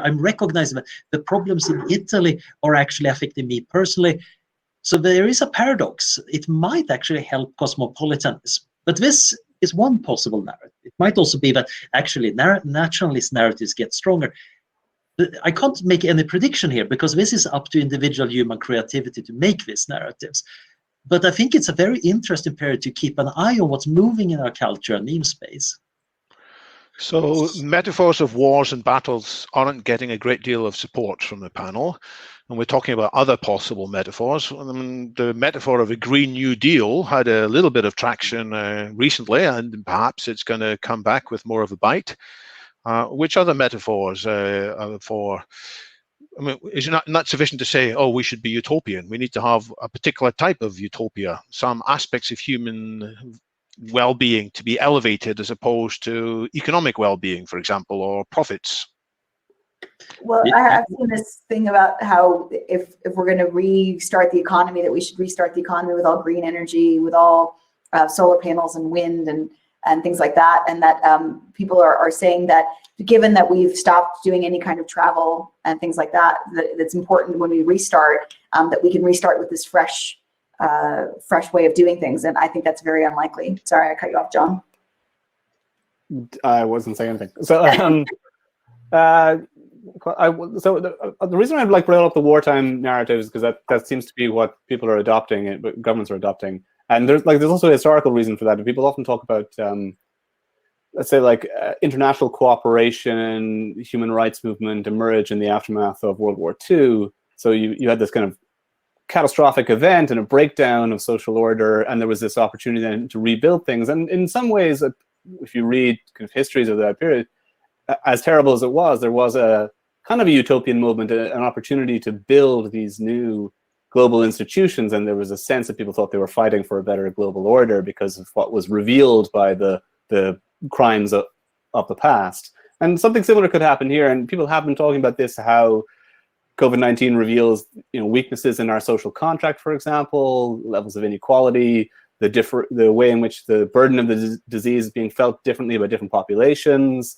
I'm recognizing that the problems in Italy are actually affecting me personally. So there is a paradox. It might actually help cosmopolitanism. But this is one possible narrative. It might also be that actually nationalist narratives get stronger. I can't make any prediction here because this is up to individual human creativity to make these narratives. But I think it's a very interesting period to keep an eye on what's moving in our culture and meme space. So metaphors of wars and battles aren't getting a great deal of support from the panel. And we're talking about other possible metaphors. I mean, the metaphor of a Green New Deal had a little bit of traction recently, and perhaps it's going to come back with more of a bite. Which other metaphors for? I mean, is it not sufficient to say, oh, we should be utopian? We need to have a particular type of utopia, some aspects of human well-being to be elevated as opposed to economic well-being, for example, or profits. Well, I've seen this thing about how if we're going to restart the economy, that we should restart the economy with all green energy, with all solar panels and wind and things like that, and that people are saying that given that we've stopped doing any kind of travel and things like that, that's important when we restart, that we can restart with this fresh way of doing things. And I think that's very unlikely. Sorry, I cut you off, John. I wasn't saying anything. So, the reason I'd brought up the wartime narratives is because that seems to be what people are adopting, governments are adopting. And there's also a historical reason for that. People often talk about, let's say, international cooperation, human rights movement emerge in the aftermath of World War II. So you had this kind of catastrophic event and a breakdown of social order, and there was this opportunity then to rebuild things. And in some ways, if you read kind of histories of that period, as terrible as it was, there was a kind of a utopian movement, an opportunity to build these new global institutions, and there was a sense that people thought they were fighting for a better global order because of what was revealed by the crimes of the past. And something similar could happen here. And people have been talking about this, how COVID-19 reveals, weaknesses in our social contract, for example, levels of inequality, the way in which the burden of the disease is being felt differently by different populations.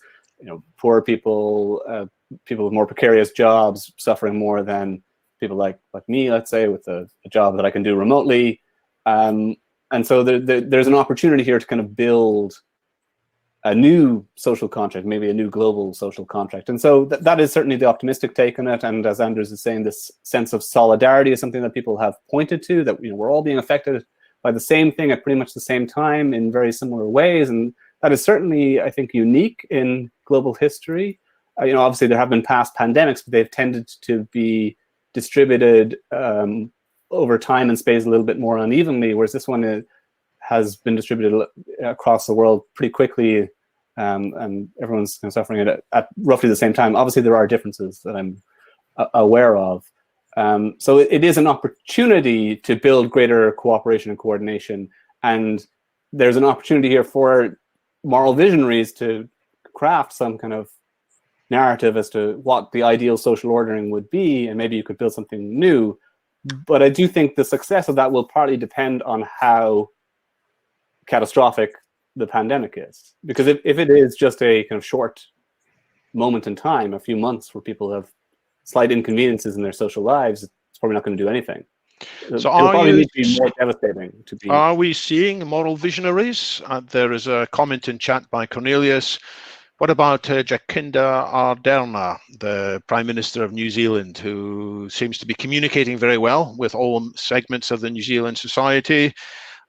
Poor people, people with more precarious jobs suffering more than people like me, let's say, with a job that I can do remotely. And so there's an opportunity here to kind of build a new social contract, maybe a new global social contract. And so that is certainly the optimistic take on it. And as Anders is saying, this sense of solidarity is something that people have pointed to, that we're all being affected by the same thing at pretty much the same time in very similar ways. And that is certainly, I think, unique in global history. Obviously there have been past pandemics, but they've tended to be distributed over time and space a little bit more unevenly, whereas this one has been distributed across the world pretty quickly, and everyone's kind of suffering it at roughly the same time. Obviously, there are differences that I'm aware of. So it is an opportunity to build greater cooperation and coordination, and there's an opportunity here for moral visionaries to craft some kind of narrative as to what the ideal social ordering would be, and maybe you could build something new. But I do think the success of that will partly depend on how catastrophic the pandemic is. Because if it is just a kind of short moment in time, a few months where people have slight inconveniences in their social lives, it's probably not going to do anything. So it'll probably need to be more devastating to be. Are we seeing moral visionaries? There is a comment in chat by Cornelius. What about Jacinda Ardern, the Prime Minister of New Zealand, who seems to be communicating very well with all segments of the New Zealand society,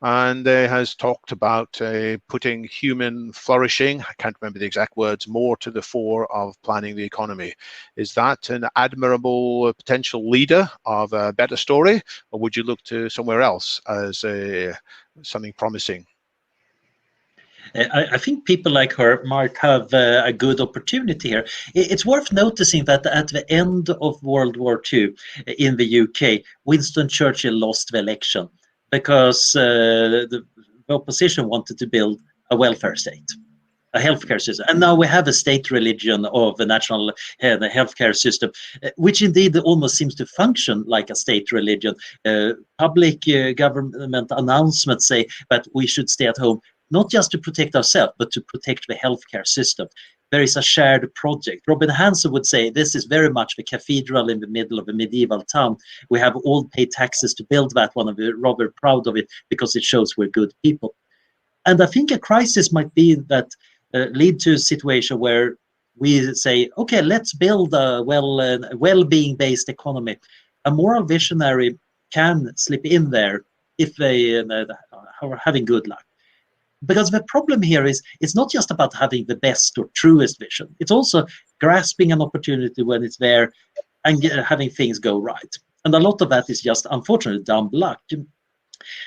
and has talked about putting human flourishing, I can't remember the exact words, more to the fore of planning the economy. Is that an admirable potential leader of a better story, or would you look to somewhere else as something promising? I think people like her might have a good opportunity here. It's worth noticing that at the end of World War II in the UK, Winston Churchill lost the election because the opposition wanted to build a welfare state, a healthcare system. And now we have a state religion of the national the healthcare system, which indeed almost seems to function like a state religion. Public government announcements say that we should stay at home, not just to protect ourselves, but to protect the healthcare system. There is a shared project. Robin Hanson would say this is very much the cathedral in the middle of a medieval town. We have all paid taxes to build that one, and we're rather proud of it because it shows we're good people. And I think a crisis might be that lead to a situation where we say, okay, let's build a well-being based economy. A moral visionary can slip in there if they are having good luck. Because the problem here is it's not just about having the best or truest vision. It's also grasping an opportunity when it's there and having things go right. And a lot of that is just, unfortunately, dumb luck.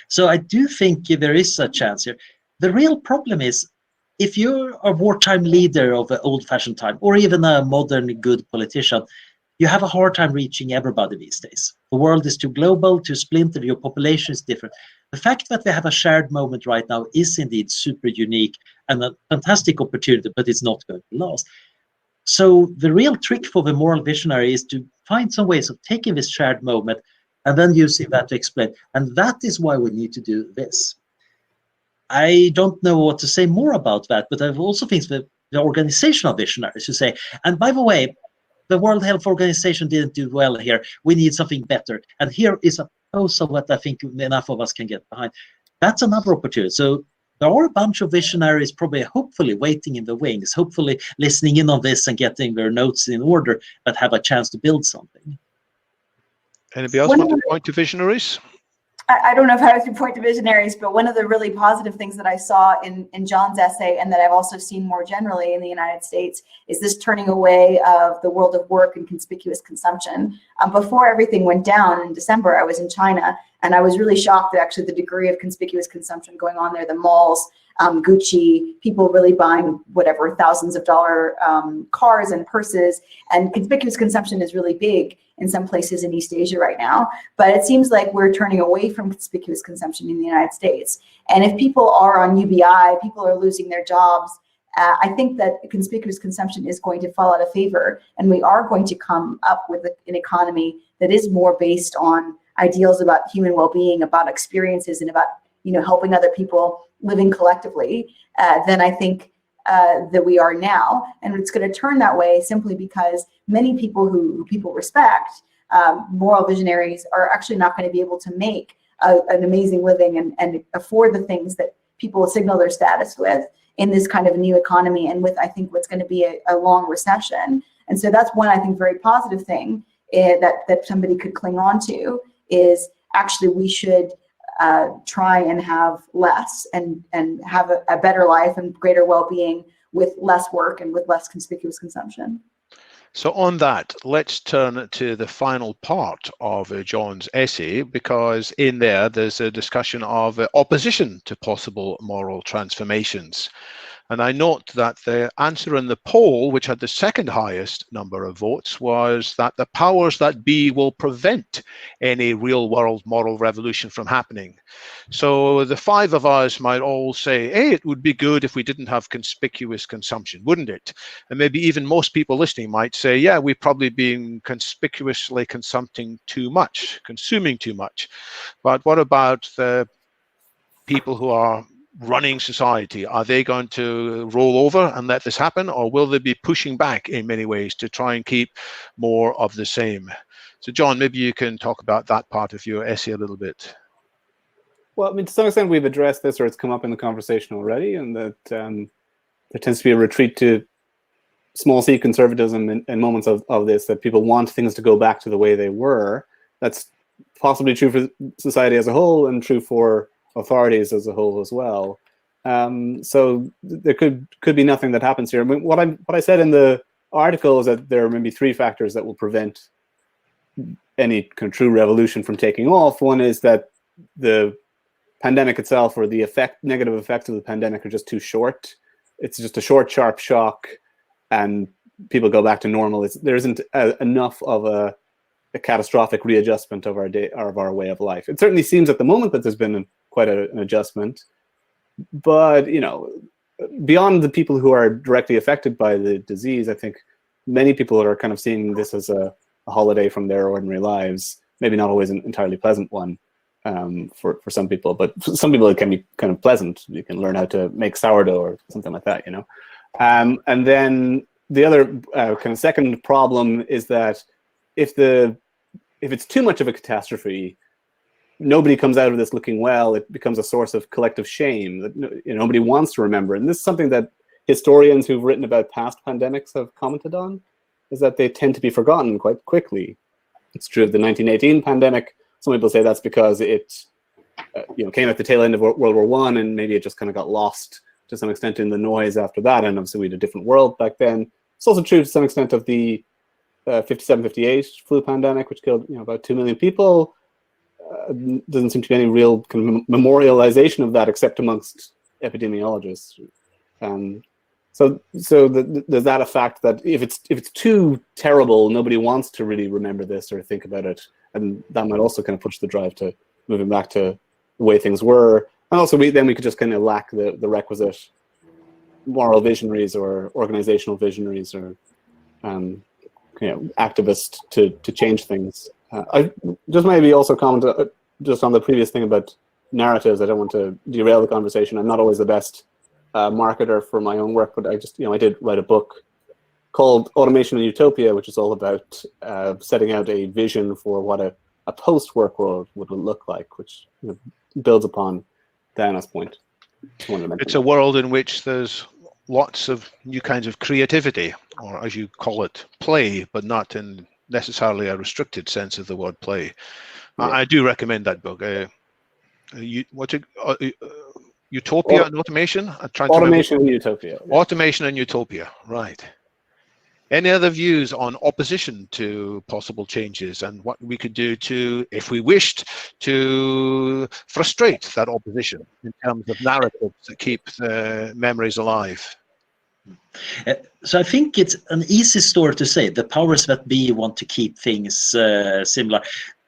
So I do think there is a chance here. The real problem is if you're a wartime leader of an old-fashioned time, or even a modern good politician, you have a hard time reaching everybody these days. The world is too global, too splintered, your population is different. The fact that we have a shared moment right now is indeed super unique and a fantastic opportunity, but it's not going to last. So the real trick for the moral visionary is to find some ways of taking this shared moment and then using that to explain. And that is why we need to do this. I don't know what to say more about that, but I also think that the organizational visionaries who say, and by the way, the World Health Organization didn't do well here. We need something better. And here is a proposal that I think enough of us can get behind. That's another opportunity. So there are a bunch of visionaries probably hopefully waiting in the wings, hopefully listening in on this and getting their notes in order, but have a chance to build something. Anybody else want to point to visionaries? I don't know if I was to point to visionaries, but one of the really positive things that I saw in John's essay, and that I've also seen more generally in the United States, is this turning away of the world of work and conspicuous consumption. Before everything went down in December, I was in China, and I was really shocked at actually the degree of conspicuous consumption going on there. The malls, Gucci, people really buying whatever thousands of dollar cars and purses, and conspicuous consumption is really big in some places in East Asia right now. But it seems like we're turning away from conspicuous consumption in the United States. And if people are on UBI, people are losing their jobs, I think that conspicuous consumption is going to fall out of favor, and we are going to come up with an economy that is more based on ideals about human well-being, about experiences, and about helping other people living collectively than I think that we are now. And it's going to turn that way simply because many people who people respect, moral visionaries, are actually not going to be able to make an amazing living and afford the things that people signal their status with in this kind of new economy, and with, I think, what's going to be a long recession. And so that's one, I think, very positive thing that somebody could cling on to, is actually we should try and have less and have a better life and greater well-being with less work and with less conspicuous consumption. So on that, let's turn to the final part of John's essay, because in there's a discussion of opposition to possible moral transformations. And I note that the answer in the poll, which had the second highest number of votes, was that the powers that be will prevent any real world moral revolution from happening. So the five of us might all say, hey, it would be good if we didn't have conspicuous consumption, wouldn't it? And maybe even most people listening might say, yeah, we've probably been conspicuously consuming too much. But what about the people who are running society? Are they going to roll over and let this happen, or will they be pushing back in many ways to try and keep more of the same? So John, maybe you can talk about that part of your essay a little bit. Well, I mean, to some extent we've addressed this, or it's come up in the conversation already, and that there tends to be a retreat to small c conservatism in moments of this, that people want things to go back to the way they were. That's possibly true for society as a whole and true for authorities as a whole as well. So there could be nothing that happens here. I mean, what I said in the article is that there are maybe three factors that will prevent any kind of true revolution from taking off. One is that the pandemic itself, or the negative effects of the pandemic, are just too short. It's just a short, sharp shock, and people go back to normal. There isn't enough of a catastrophic readjustment of our way of life. It certainly seems at the moment that there's been quite an adjustment, but beyond the people who are directly affected by the disease, I think many people are kind of seeing this as a holiday from their ordinary lives. Maybe not always an entirely pleasant one for some people, but some people it can be kind of pleasant. You can learn how to make sourdough or something like that, and then the other kind of second problem is that if it's too much of a catastrophe, nobody comes out of this looking well. It becomes a source of collective shame that nobody wants to remember. And this is something that historians who've written about past pandemics have commented on, is that they tend to be forgotten quite quickly. It's true of the 1918 pandemic. Some people say that's because it came at the tail end of World War I, and maybe it just kind of got lost to some extent in the noise after that. And obviously we had a different world back then. It's also true to some extent of the 57-58 flu pandemic, which killed about 2 million people. Doesn't seem to be any real kind of memorialization of that except amongst epidemiologists. So there's that effect that if it's too terrible, nobody wants to really remember this or think about it, and that might also kind of push the drive to moving back to the way things were. And also we could just kind of lack the requisite moral visionaries or organizational visionaries or activists to change things. I just maybe also comment just on the previous thing about narratives. I don't want to derail the conversation. I'm not always the best marketer for my own work, but I did write a book called Automation and Utopia, which is all about setting out a vision for what a post-work world would look like, which builds upon Diana's point. It's a world in which there's lots of new kinds of creativity, or as you call it, play, but not in necessarily a restricted sense of the word play. Yeah. I do recommend that book. Utopia and Automation? Automation and Utopia. Yeah. Automation and Utopia, right. Any other views on opposition to possible changes and what we could do to, if we wished, to frustrate that opposition in terms of narratives that keep the memories alive? So I think it's an easy story to say. The powers that be want to keep things similar,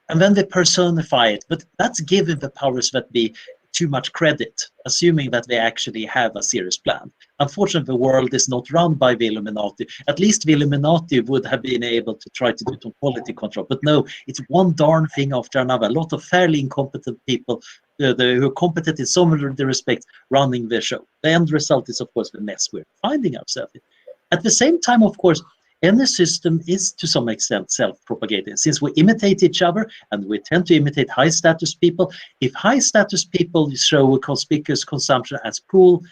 and then they personify it. But that's given the powers that be too much credit, assuming that they actually have a serious plan. Unfortunately, the world is not run by the Illuminati. At least the Illuminati would have been able to try to do some quality control. But no, it's one darn thing after another. A lot of fairly incompetent people who are competent in some of the respects running the show. The end result is, of course, the mess we're finding ourselves in. At the same time, of course, any system is to some extent self-propagating. Since we imitate each other and we tend to imitate high-status people, if high-status people show a conspicuous consumption as cool,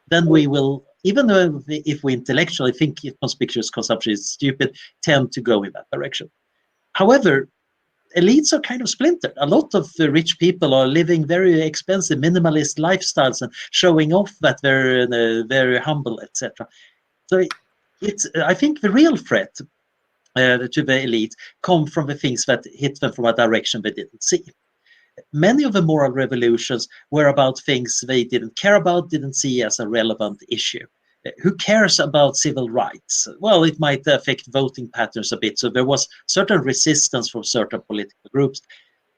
then we will, even though if we intellectually think conspicuous consumption is stupid, tend to go in that direction. However, elites are kind of splintered. A lot of the rich people are living very expensive minimalist lifestyles and showing off that they're very humble, etc. So I think the real threat to the elite come from the things that hit them from a direction they didn't see. Many of the moral revolutions were about things they didn't care about, didn't see as a relevant issue. Who cares about civil rights? Well, it might affect voting patterns a bit, so there was certain resistance from certain political groups.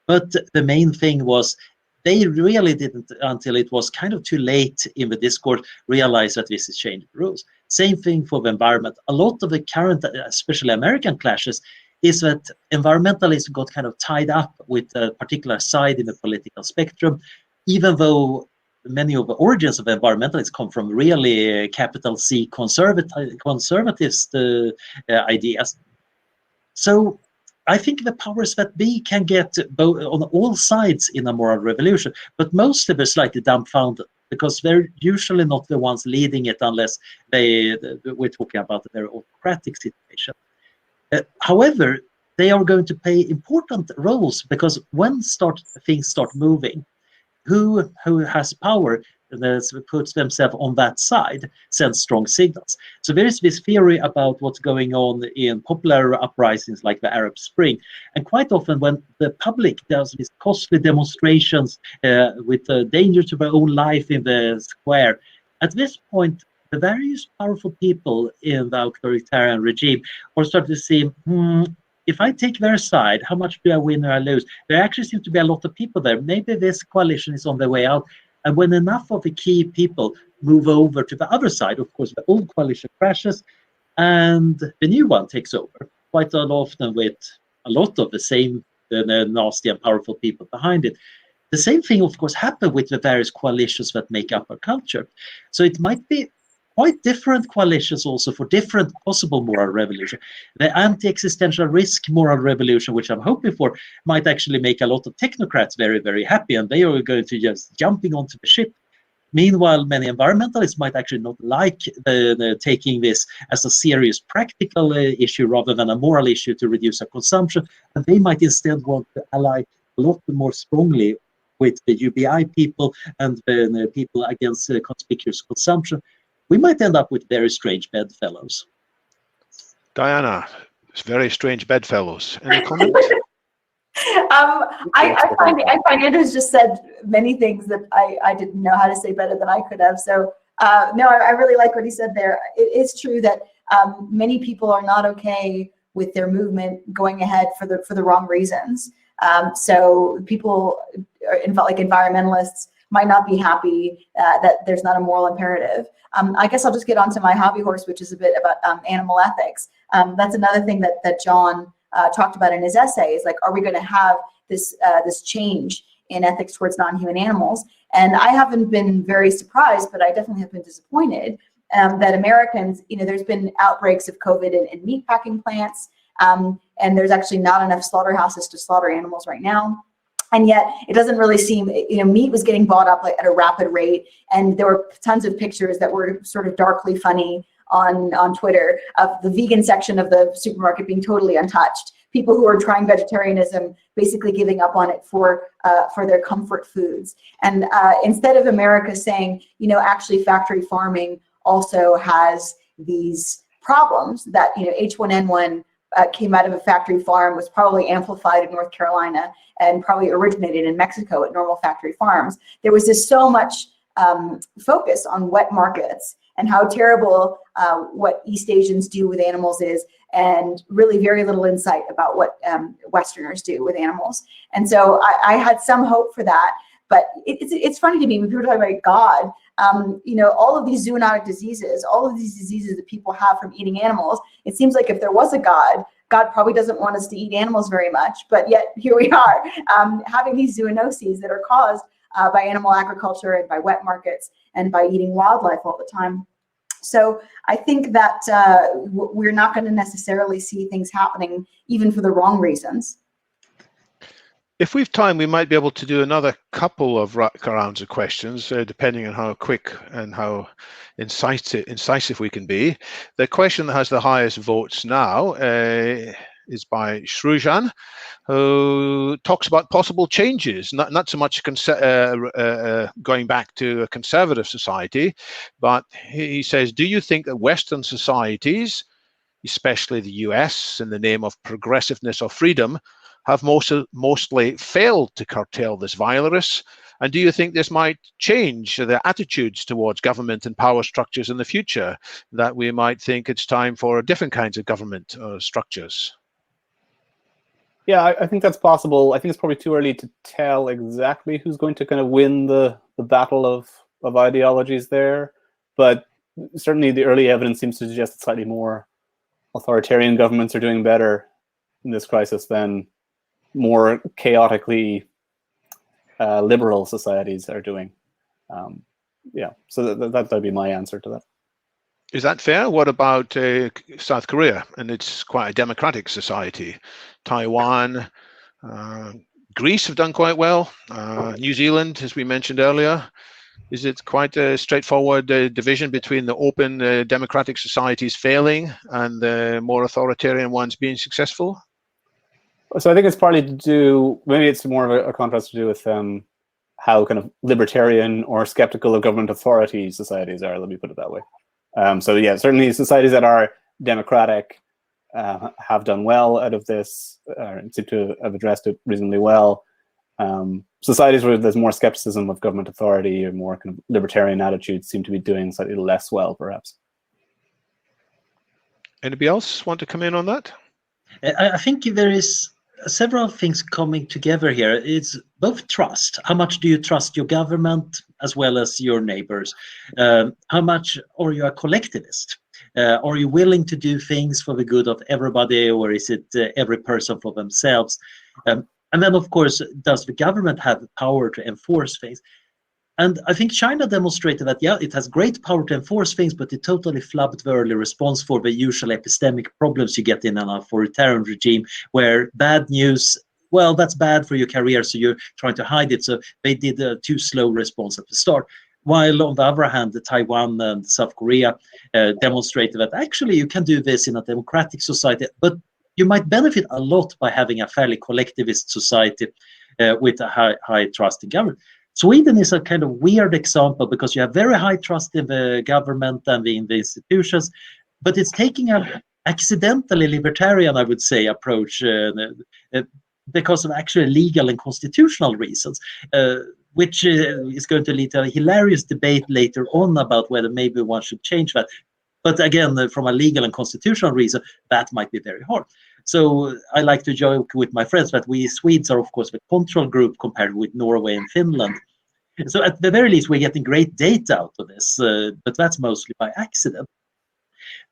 But the main thing was they really didn't, until it was kind of too late in the discourse, realize that this is changing the rules. Same thing for the environment. A lot of the current, especially American clashes, is that environmentalists got kind of tied up with a particular side in the political spectrum, even though many of the origins of environmentalists come from really capital C conservatist ideas. So I think the powers that be can get both on all sides in a moral revolution, but mostly they're slightly dumbfounded because they're usually not the ones leading it unless we're talking about a very autocratic situation. However, they are going to play important roles because when things start moving, who has power puts themselves on that side, sends strong signals. So there is this theory about what's going on in popular uprisings like the Arab Spring. And quite often when the public does these costly demonstrations with danger to their own life in the square, at this point, the various powerful people in the authoritarian regime are starting to see, if I take their side, how much do I win or I lose? There actually seems to be a lot of people there. Maybe this coalition is on their way out. And when enough of the key people move over to the other side, of course, the old coalition crashes and the new one takes over, quite often with a lot of the same nasty and powerful people behind it. The same thing, of course, happened with the various coalitions that make up our culture. So it might be quite different coalitions also for different possible moral revolution. The anti-existential risk moral revolution, which I'm hoping for, might actually make a lot of technocrats very, very happy, and they are going to just jumping onto the ship. Meanwhile, many environmentalists might actually not like taking this as a serious practical issue rather than a moral issue to reduce our consumption, and they might instead want to ally a lot more strongly with the UBI people and the people against conspicuous consumption. We might end up with very strange bedfellows. Diana, it's very strange bedfellows. Any comment? I find Andrew's just said many things that I didn't know how to say better than I could have. So no, I really like what he said there. It is true that many people are not okay with their movement going ahead for the wrong reasons. So people like environmentalists might not be happy that there's not a moral imperative. I guess I'll just get onto my hobby horse, which is a bit about animal ethics. That's another thing that John talked about in his essay is like, are we going to have this change in ethics towards non-human animals? And I haven't been very surprised, but I definitely have been disappointed that Americans, there's been outbreaks of COVID in meat packing plants, and there's actually not enough slaughterhouses to slaughter animals right now. And yet it doesn't really seem, meat was getting bought up at a rapid rate. And there were tons of pictures that were sort of darkly funny on Twitter of the vegan section of the supermarket being totally untouched. People who are trying vegetarianism basically giving up on it for their comfort foods. And instead of America saying, actually factory farming also has these problems that, H1N1 came out of a factory farm, was probably amplified in North Carolina and probably originated in Mexico at normal factory farms. There was just so much focus on wet markets and how terrible what East Asians do with animals is, and really very little insight about what Westerners do with animals. And so I had some hope for that, But it's funny to me when people talk about God. All of these zoonotic diseases, all of these diseases that people have from eating animals, it seems like if there was a God probably doesn't want us to eat animals very much, but yet here we are having these zoonoses that are caused by animal agriculture and by wet markets and by eating wildlife all the time. So I think that we're not going to necessarily see things happening even for the wrong reasons. If we've time, we might be able to do another couple of rounds of questions, depending on how quick and how incisive we can be. The question that has the highest votes now is by Shrujan, who talks about possible changes, not so much going back to a conservative society, but he says, do you think that Western societies, especially the US, in the name of progressiveness or freedom, have mostly failed to curtail this virus? And do you think this might change their attitudes towards government and power structures in the future, that we might think it's time for different kinds of government structures? Yeah, I think that's possible. I think it's probably too early to tell exactly who's going to kind of win the battle of ideologies there. But certainly the early evidence seems to suggest that slightly more authoritarian governments are doing better in this crisis than more chaotically liberal societies are doing. Yeah, so that'd be my answer to that. Is that fair? What about South Korea? And it's quite a democratic society. Taiwan, Greece have done quite well. New Zealand, as we mentioned earlier. Is it quite a straightforward division between the open democratic societies failing and the more authoritarian ones being successful? So I think it's partly to do, maybe it's more of a contrast to do with how kind of libertarian or skeptical of government authority societies are, let me put it that way. So yeah, certainly societies that are democratic have done well out of this, seem to have addressed it reasonably well. Societies where there's more skepticism of government authority or more kind of libertarian attitudes seem to be doing slightly less well, perhaps. Anybody else want to come in on that? I think there is several things coming together here. It's both trust. How much do you trust your government as well as your neighbors? How much are you a collectivist? Are you willing to do things for the good of everybody, or is it every person for themselves? And then, of course, does the government have the power to enforce things? And I think China demonstrated that, yeah, it has great power to enforce things, but it totally flubbed the early response for the usual epistemic problems you get in an authoritarian regime, where bad news, well, that's bad for your career, so you're trying to hide it. So they did a too slow response at the start. While on the other hand, Taiwan and South Korea demonstrated that actually you can do this in a democratic society, but you might benefit a lot by having a fairly collectivist society with a high trust in government. Sweden is a kind of weird example because you have very high trust in the government and in the institutions, but it's taking an accidentally libertarian, I would say, approach because of actually legal and constitutional reasons, which is going to lead to a hilarious debate later on about whether maybe one should change that. But again, from a legal and constitutional reason, that might be very hard. So I like to joke with my friends that we Swedes are, of course, the control group compared with Norway and Finland. So at the very least, we're getting great data out of this, but that's mostly by accident.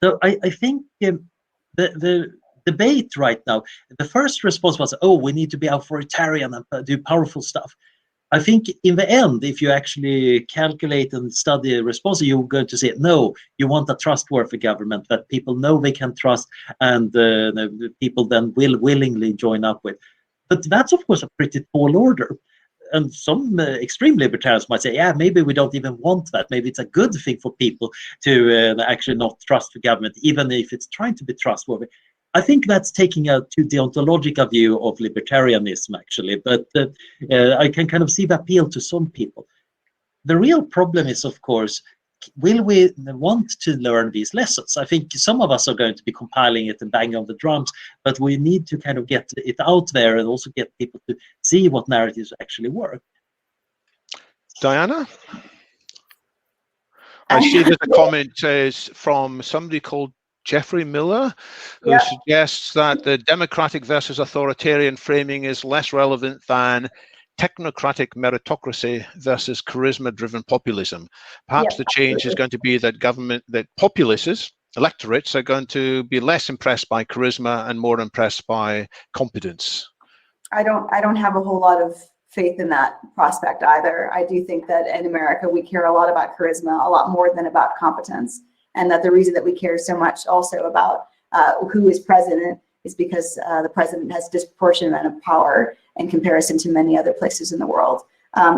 So I think the debate right now, the first response was, oh, we need to be authoritarian and do powerful stuff. I think in the end, if you actually calculate and study a response, you're going to say, no, you want a trustworthy government that people know they can trust and the people then will willingly join up with. But that's, of course, a pretty tall order. And some extreme libertarians might say, yeah, maybe we don't even want that. Maybe it's a good thing for people to actually not trust the government, even if it's trying to be trustworthy. I think that's taking a too deontological view of libertarianism, actually, but I can kind of see the appeal to some people. The real problem is, of course, will we want to learn these lessons? I think some of us are going to be compiling it and banging on the drums, but we need to kind of get it out there and also get people to see what narratives actually work. Diana? I see there's a comment from somebody called Jeffrey Miller, who suggests that the democratic versus authoritarian framing is less relevant than technocratic meritocracy versus charisma-driven populism. Perhaps the change is going to be that populists, electorates, are going to be less impressed by charisma and more impressed by competence. I don't have a whole lot of faith in that prospect either. I do think that in America we care a lot about charisma, a lot more than about competence, and that the reason that we care so much also about who is president is because the president has disproportionate amount of power in comparison to many other places in the world.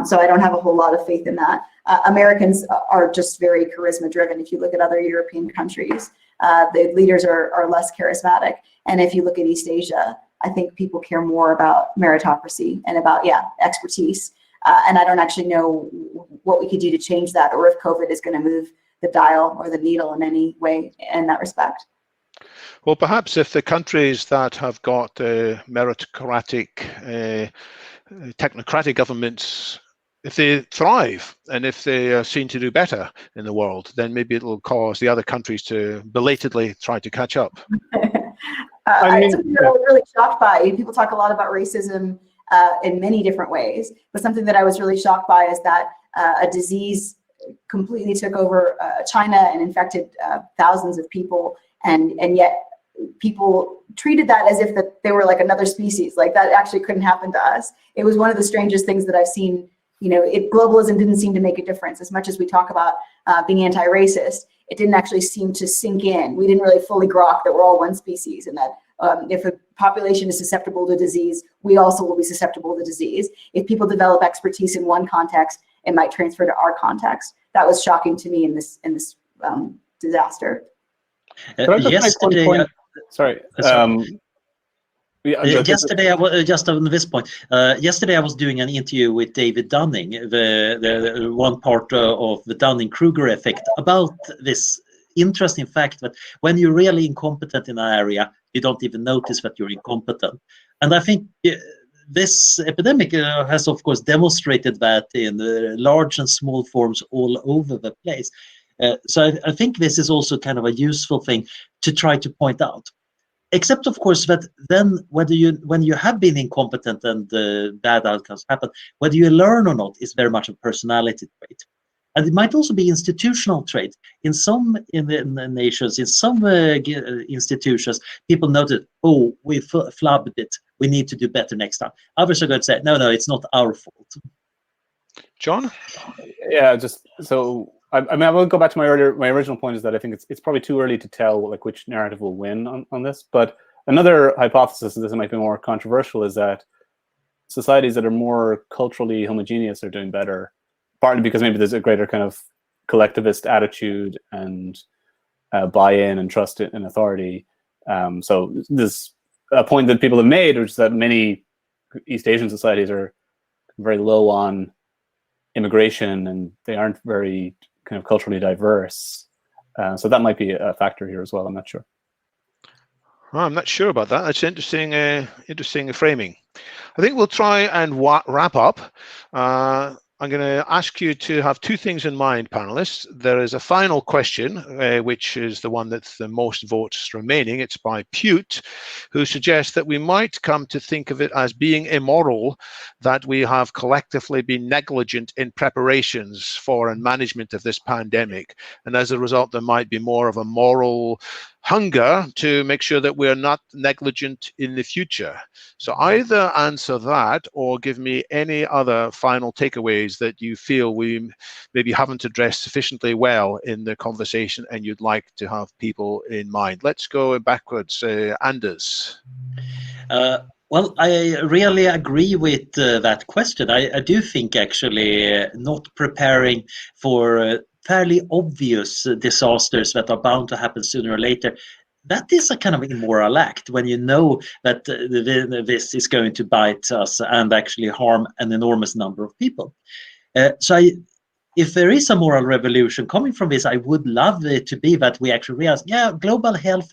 So I don't have a whole lot of faith in that. Americans are just very charisma driven. If you look at other European countries, the leaders are less charismatic. And if you look at East Asia, I think people care more about meritocracy and about, expertise. And I don't actually know what we could do to change that, or if COVID is going to move the dial or the needle in any way in that respect. Well, perhaps if the countries that have got meritocratic, technocratic governments, if they thrive and if they are seen to do better in the world, then maybe it will cause the other countries to belatedly try to catch up. Something that I was really shocked by, people talk a lot about racism in many different ways, but something that I was really shocked by is that a disease completely took over China and infected thousands of people, and yet people treated that as if that they were like another species, like that actually couldn't happen to us. It was one of the strangest things that I've seen. Globalism didn't seem to make a difference. As much as we talk about being anti-racist, it didn't actually seem to sink in. We didn't really fully grok that we're all one species, and that if a population is susceptible to disease, we also will be susceptible to disease. If people develop expertise in one context, it might transfer to our context. That was shocking to me in this disaster. Yesterday, yesterday, I was just on this point. Yesterday, I was doing an interview with David Dunning, the one part of the Dunning-Kruger effect, about this interesting fact that when you're really incompetent in an area, you don't even notice that you're incompetent. And I think this epidemic has, of course, demonstrated that in large and small forms all over the place. So I think this is also kind of a useful thing to try to point out. Except, of course, that then when you have been incompetent and bad outcomes happen, whether you learn or not is very much a personality trait. And it might also be institutional trait. In some in the nations, in some institutions, people noted, oh, we flubbed it. We need to do better next time. Others are going to say, no, it's not our fault. John? Yeah, I will go back to my original point is that I think it's probably too early to tell which narrative will win on this. But another hypothesis, and this might be more controversial, is that societies that are more culturally homogeneous are doing better, partly because maybe there's a greater kind of collectivist attitude and buy-in and trust in authority. So there's a point that people have made, which is that many East Asian societies are very low on immigration and they aren't very kind of culturally diverse. So that might be a factor here as well. I'm not sure. I'm not sure about that. That's interesting framing. I think we'll try and wrap up. I'm going to ask you to have two things in mind, panelists. There is a final question, which is the one that's the most votes remaining. It's by Pute, who suggests that we might come to think of it as being immoral that we have collectively been negligent in preparations for and management of this pandemic. And as a result, there might be more of a moral hunger to make sure that we're not negligent in the future. So either answer that or give me any other final takeaways that you feel we maybe haven't addressed sufficiently well in the conversation and you'd like to have people in mind. Let's go backwards. Anders. Well, I really agree with that question. I do think actually not preparing for fairly obvious disasters that are bound to happen sooner or later, that is a kind of immoral act when you know that this is going to bite us and actually harm an enormous number of people. If there is a moral revolution coming from this, I would love it to be that we actually realize, global health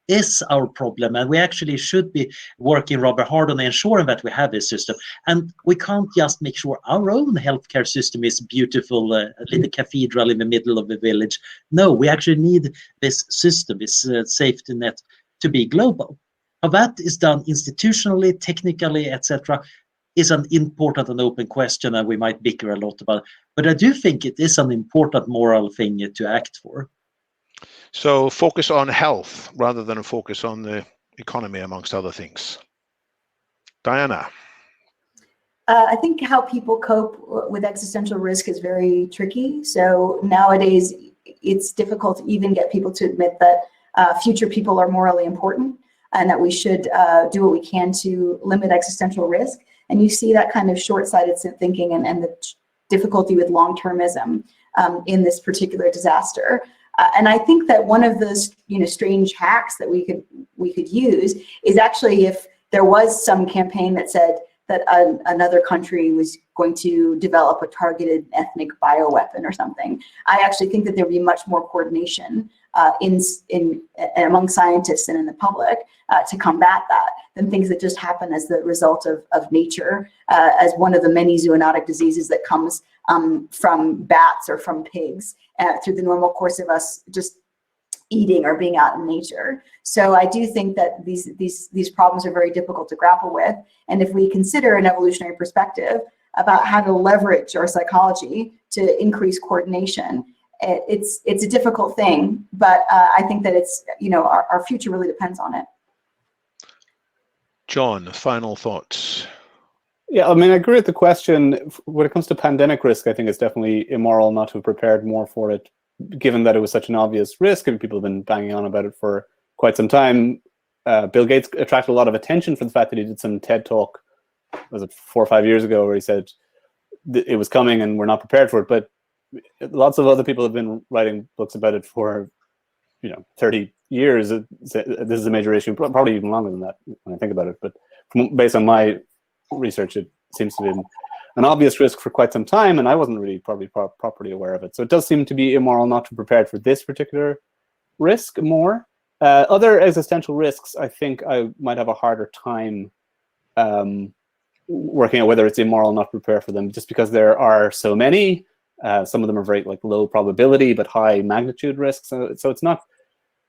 is our problem, and we actually should be working rather hard on ensuring that we have this system. And we can't just make sure our own healthcare system is beautiful, a little cathedral in the middle of the village. No, we actually need this system, this safety net, to be global. How that is done institutionally, technically, etc., is an important and open question, and we might bicker a lot about it. But I do think it is an important moral thing to act for. So focus on health rather than a focus on the economy, amongst other things. Diana. I think how people cope with existential risk is very tricky. So nowadays, it's difficult to even get people to admit that future people are morally important and that we should do what we can to limit existential risk. And you see that kind of short-sighted thinking and the difficulty with long-termism in this particular disaster. And I think that one of those, strange hacks that we could use is actually if there was some campaign that said that another country was going to develop a targeted ethnic bioweapon or something. I actually think that there would be much more coordination in among scientists and in the public to combat that than things that just happen as the result of nature, as one of the many zoonotic diseases that comes from bats or from pigs through the normal course of us just eating or being out in nature. So I do think that these problems are very difficult to grapple with. And if we consider an evolutionary perspective about how to leverage our psychology to increase coordination, it's a difficult thing, but I think that it's, our future really depends on it. John, final thoughts. Yeah, I mean, I agree with the question. When it comes to pandemic risk, I think it's definitely immoral not to have prepared more for it, given that it was such an obvious risk and people have been banging on about it for quite some time. Bill Gates attracted a lot of attention for the fact that he did some TED talk, was it 4 or 5 years ago, where he said it was coming and we're not prepared for it. But lots of other people have been writing books about it for 30 years. This is a major issue, probably even longer than that when I think about it. But based on my research, it seems to be an obvious risk for quite some time, and I wasn't really probably properly aware of it. So it does seem to be immoral not to be prepared for this particular risk more. Other existential risks, I think I might have a harder time working out whether it's immoral not to prepare for them, just because there are so many. Some of them are very low probability but high magnitude risks. So it's not.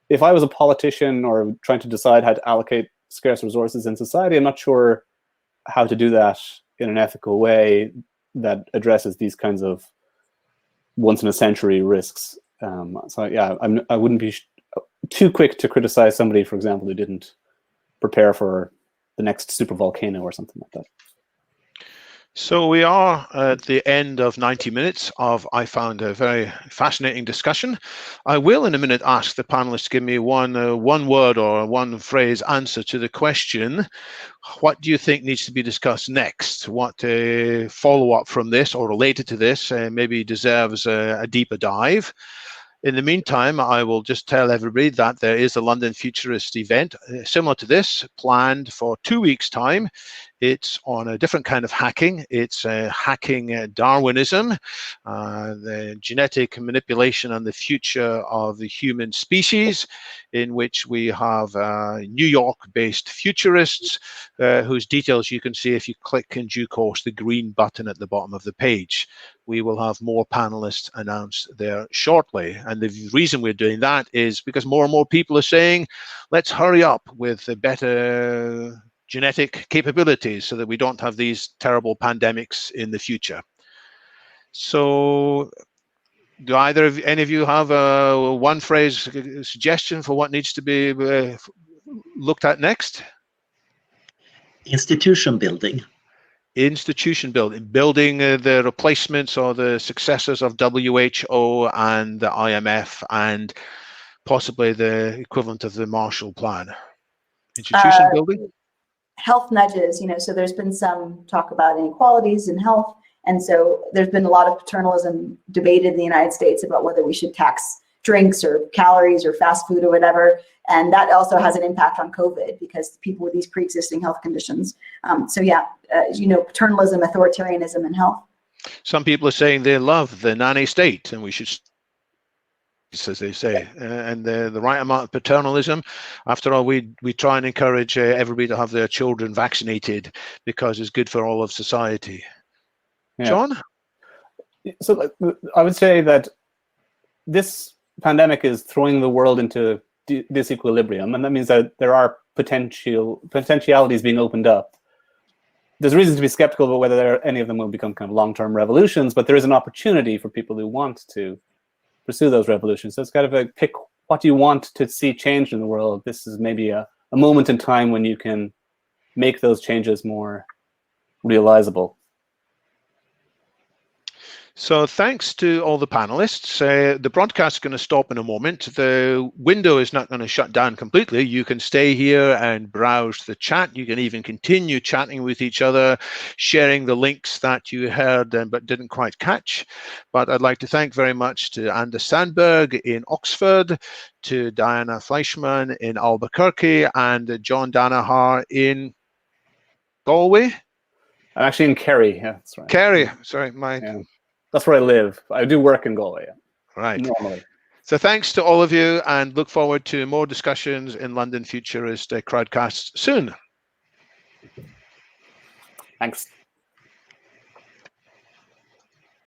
If I was a politician or trying to decide how to allocate scarce resources in society, I'm not sure how to do that in an ethical way that addresses these kinds of once-in-a-century risks. So yeah, I wouldn't be too quick to criticize somebody, for example, who didn't prepare for the next super volcano or something like that. So we are at the end of 90 minutes of, I found, a very fascinating discussion. I will in a minute ask the panelists to give me one word or one phrase answer to the question, what do you think needs to be discussed next? What follow-up from this or related to this maybe deserves a deeper dive? In the meantime, I will just tell everybody that there is a London Futurist event similar to this planned for 2 weeks' time. It's on a different kind of hacking. It's hacking Darwinism, the genetic manipulation and the future of the human species, in which we have New York-based futurists whose details you can see if you click in due course the green button at the bottom of the page. We will have more panelists announced there shortly. And the reason we're doing that is because more and more people are saying, let's hurry up with the better genetic capabilities so that we don't have these terrible pandemics in the future. So do any of you have a one phrase suggestion for what needs to be looked at next? Institution building. Institution building the replacements or the successors of WHO and the IMF and possibly the equivalent of the Marshall Plan. Institution building? Health nudges, so there's been some talk about inequalities in health. And so there's been a lot of paternalism debated in the United States about whether we should tax drinks or calories or fast food or whatever. And that also has an impact on COVID because people with these pre-existing health conditions. So yeah, paternalism, authoritarianism in health. Some people are saying they love the nanny state and we should, as they say, and the right amount of paternalism. After all, we try and encourage everybody to have their children vaccinated because it's good for all of society. Yeah. John? So I would say that this pandemic is throwing the world into disequilibrium, and that means that there are potentialities being opened up. there's reason to be skeptical about whether any of them will become kind of long-term revolutions, but there is an opportunity for people who want to pursue those revolutions. So it's kind of a pick what you want to see changed in the world. This is maybe a moment in time when you can make those changes more realizable. So thanks to all the panelists. The broadcast is going to stop in a moment. The window is not going to shut down completely. You can stay here and browse the chat. You can even continue chatting with each other, sharing the links that you heard but didn't quite catch. But I'd like to thank very much to Anders Sandberg in Oxford, to Diana Fleischmann in Albuquerque, and John Danaher in Galway. I'm actually in Kerry. Yeah, that's right. Kerry, sorry, Yeah. That's where I live. I do work in Galway. Right. Normally. So thanks to all of you, and look forward to more discussions in London Futurist Crowdcast soon. Thanks.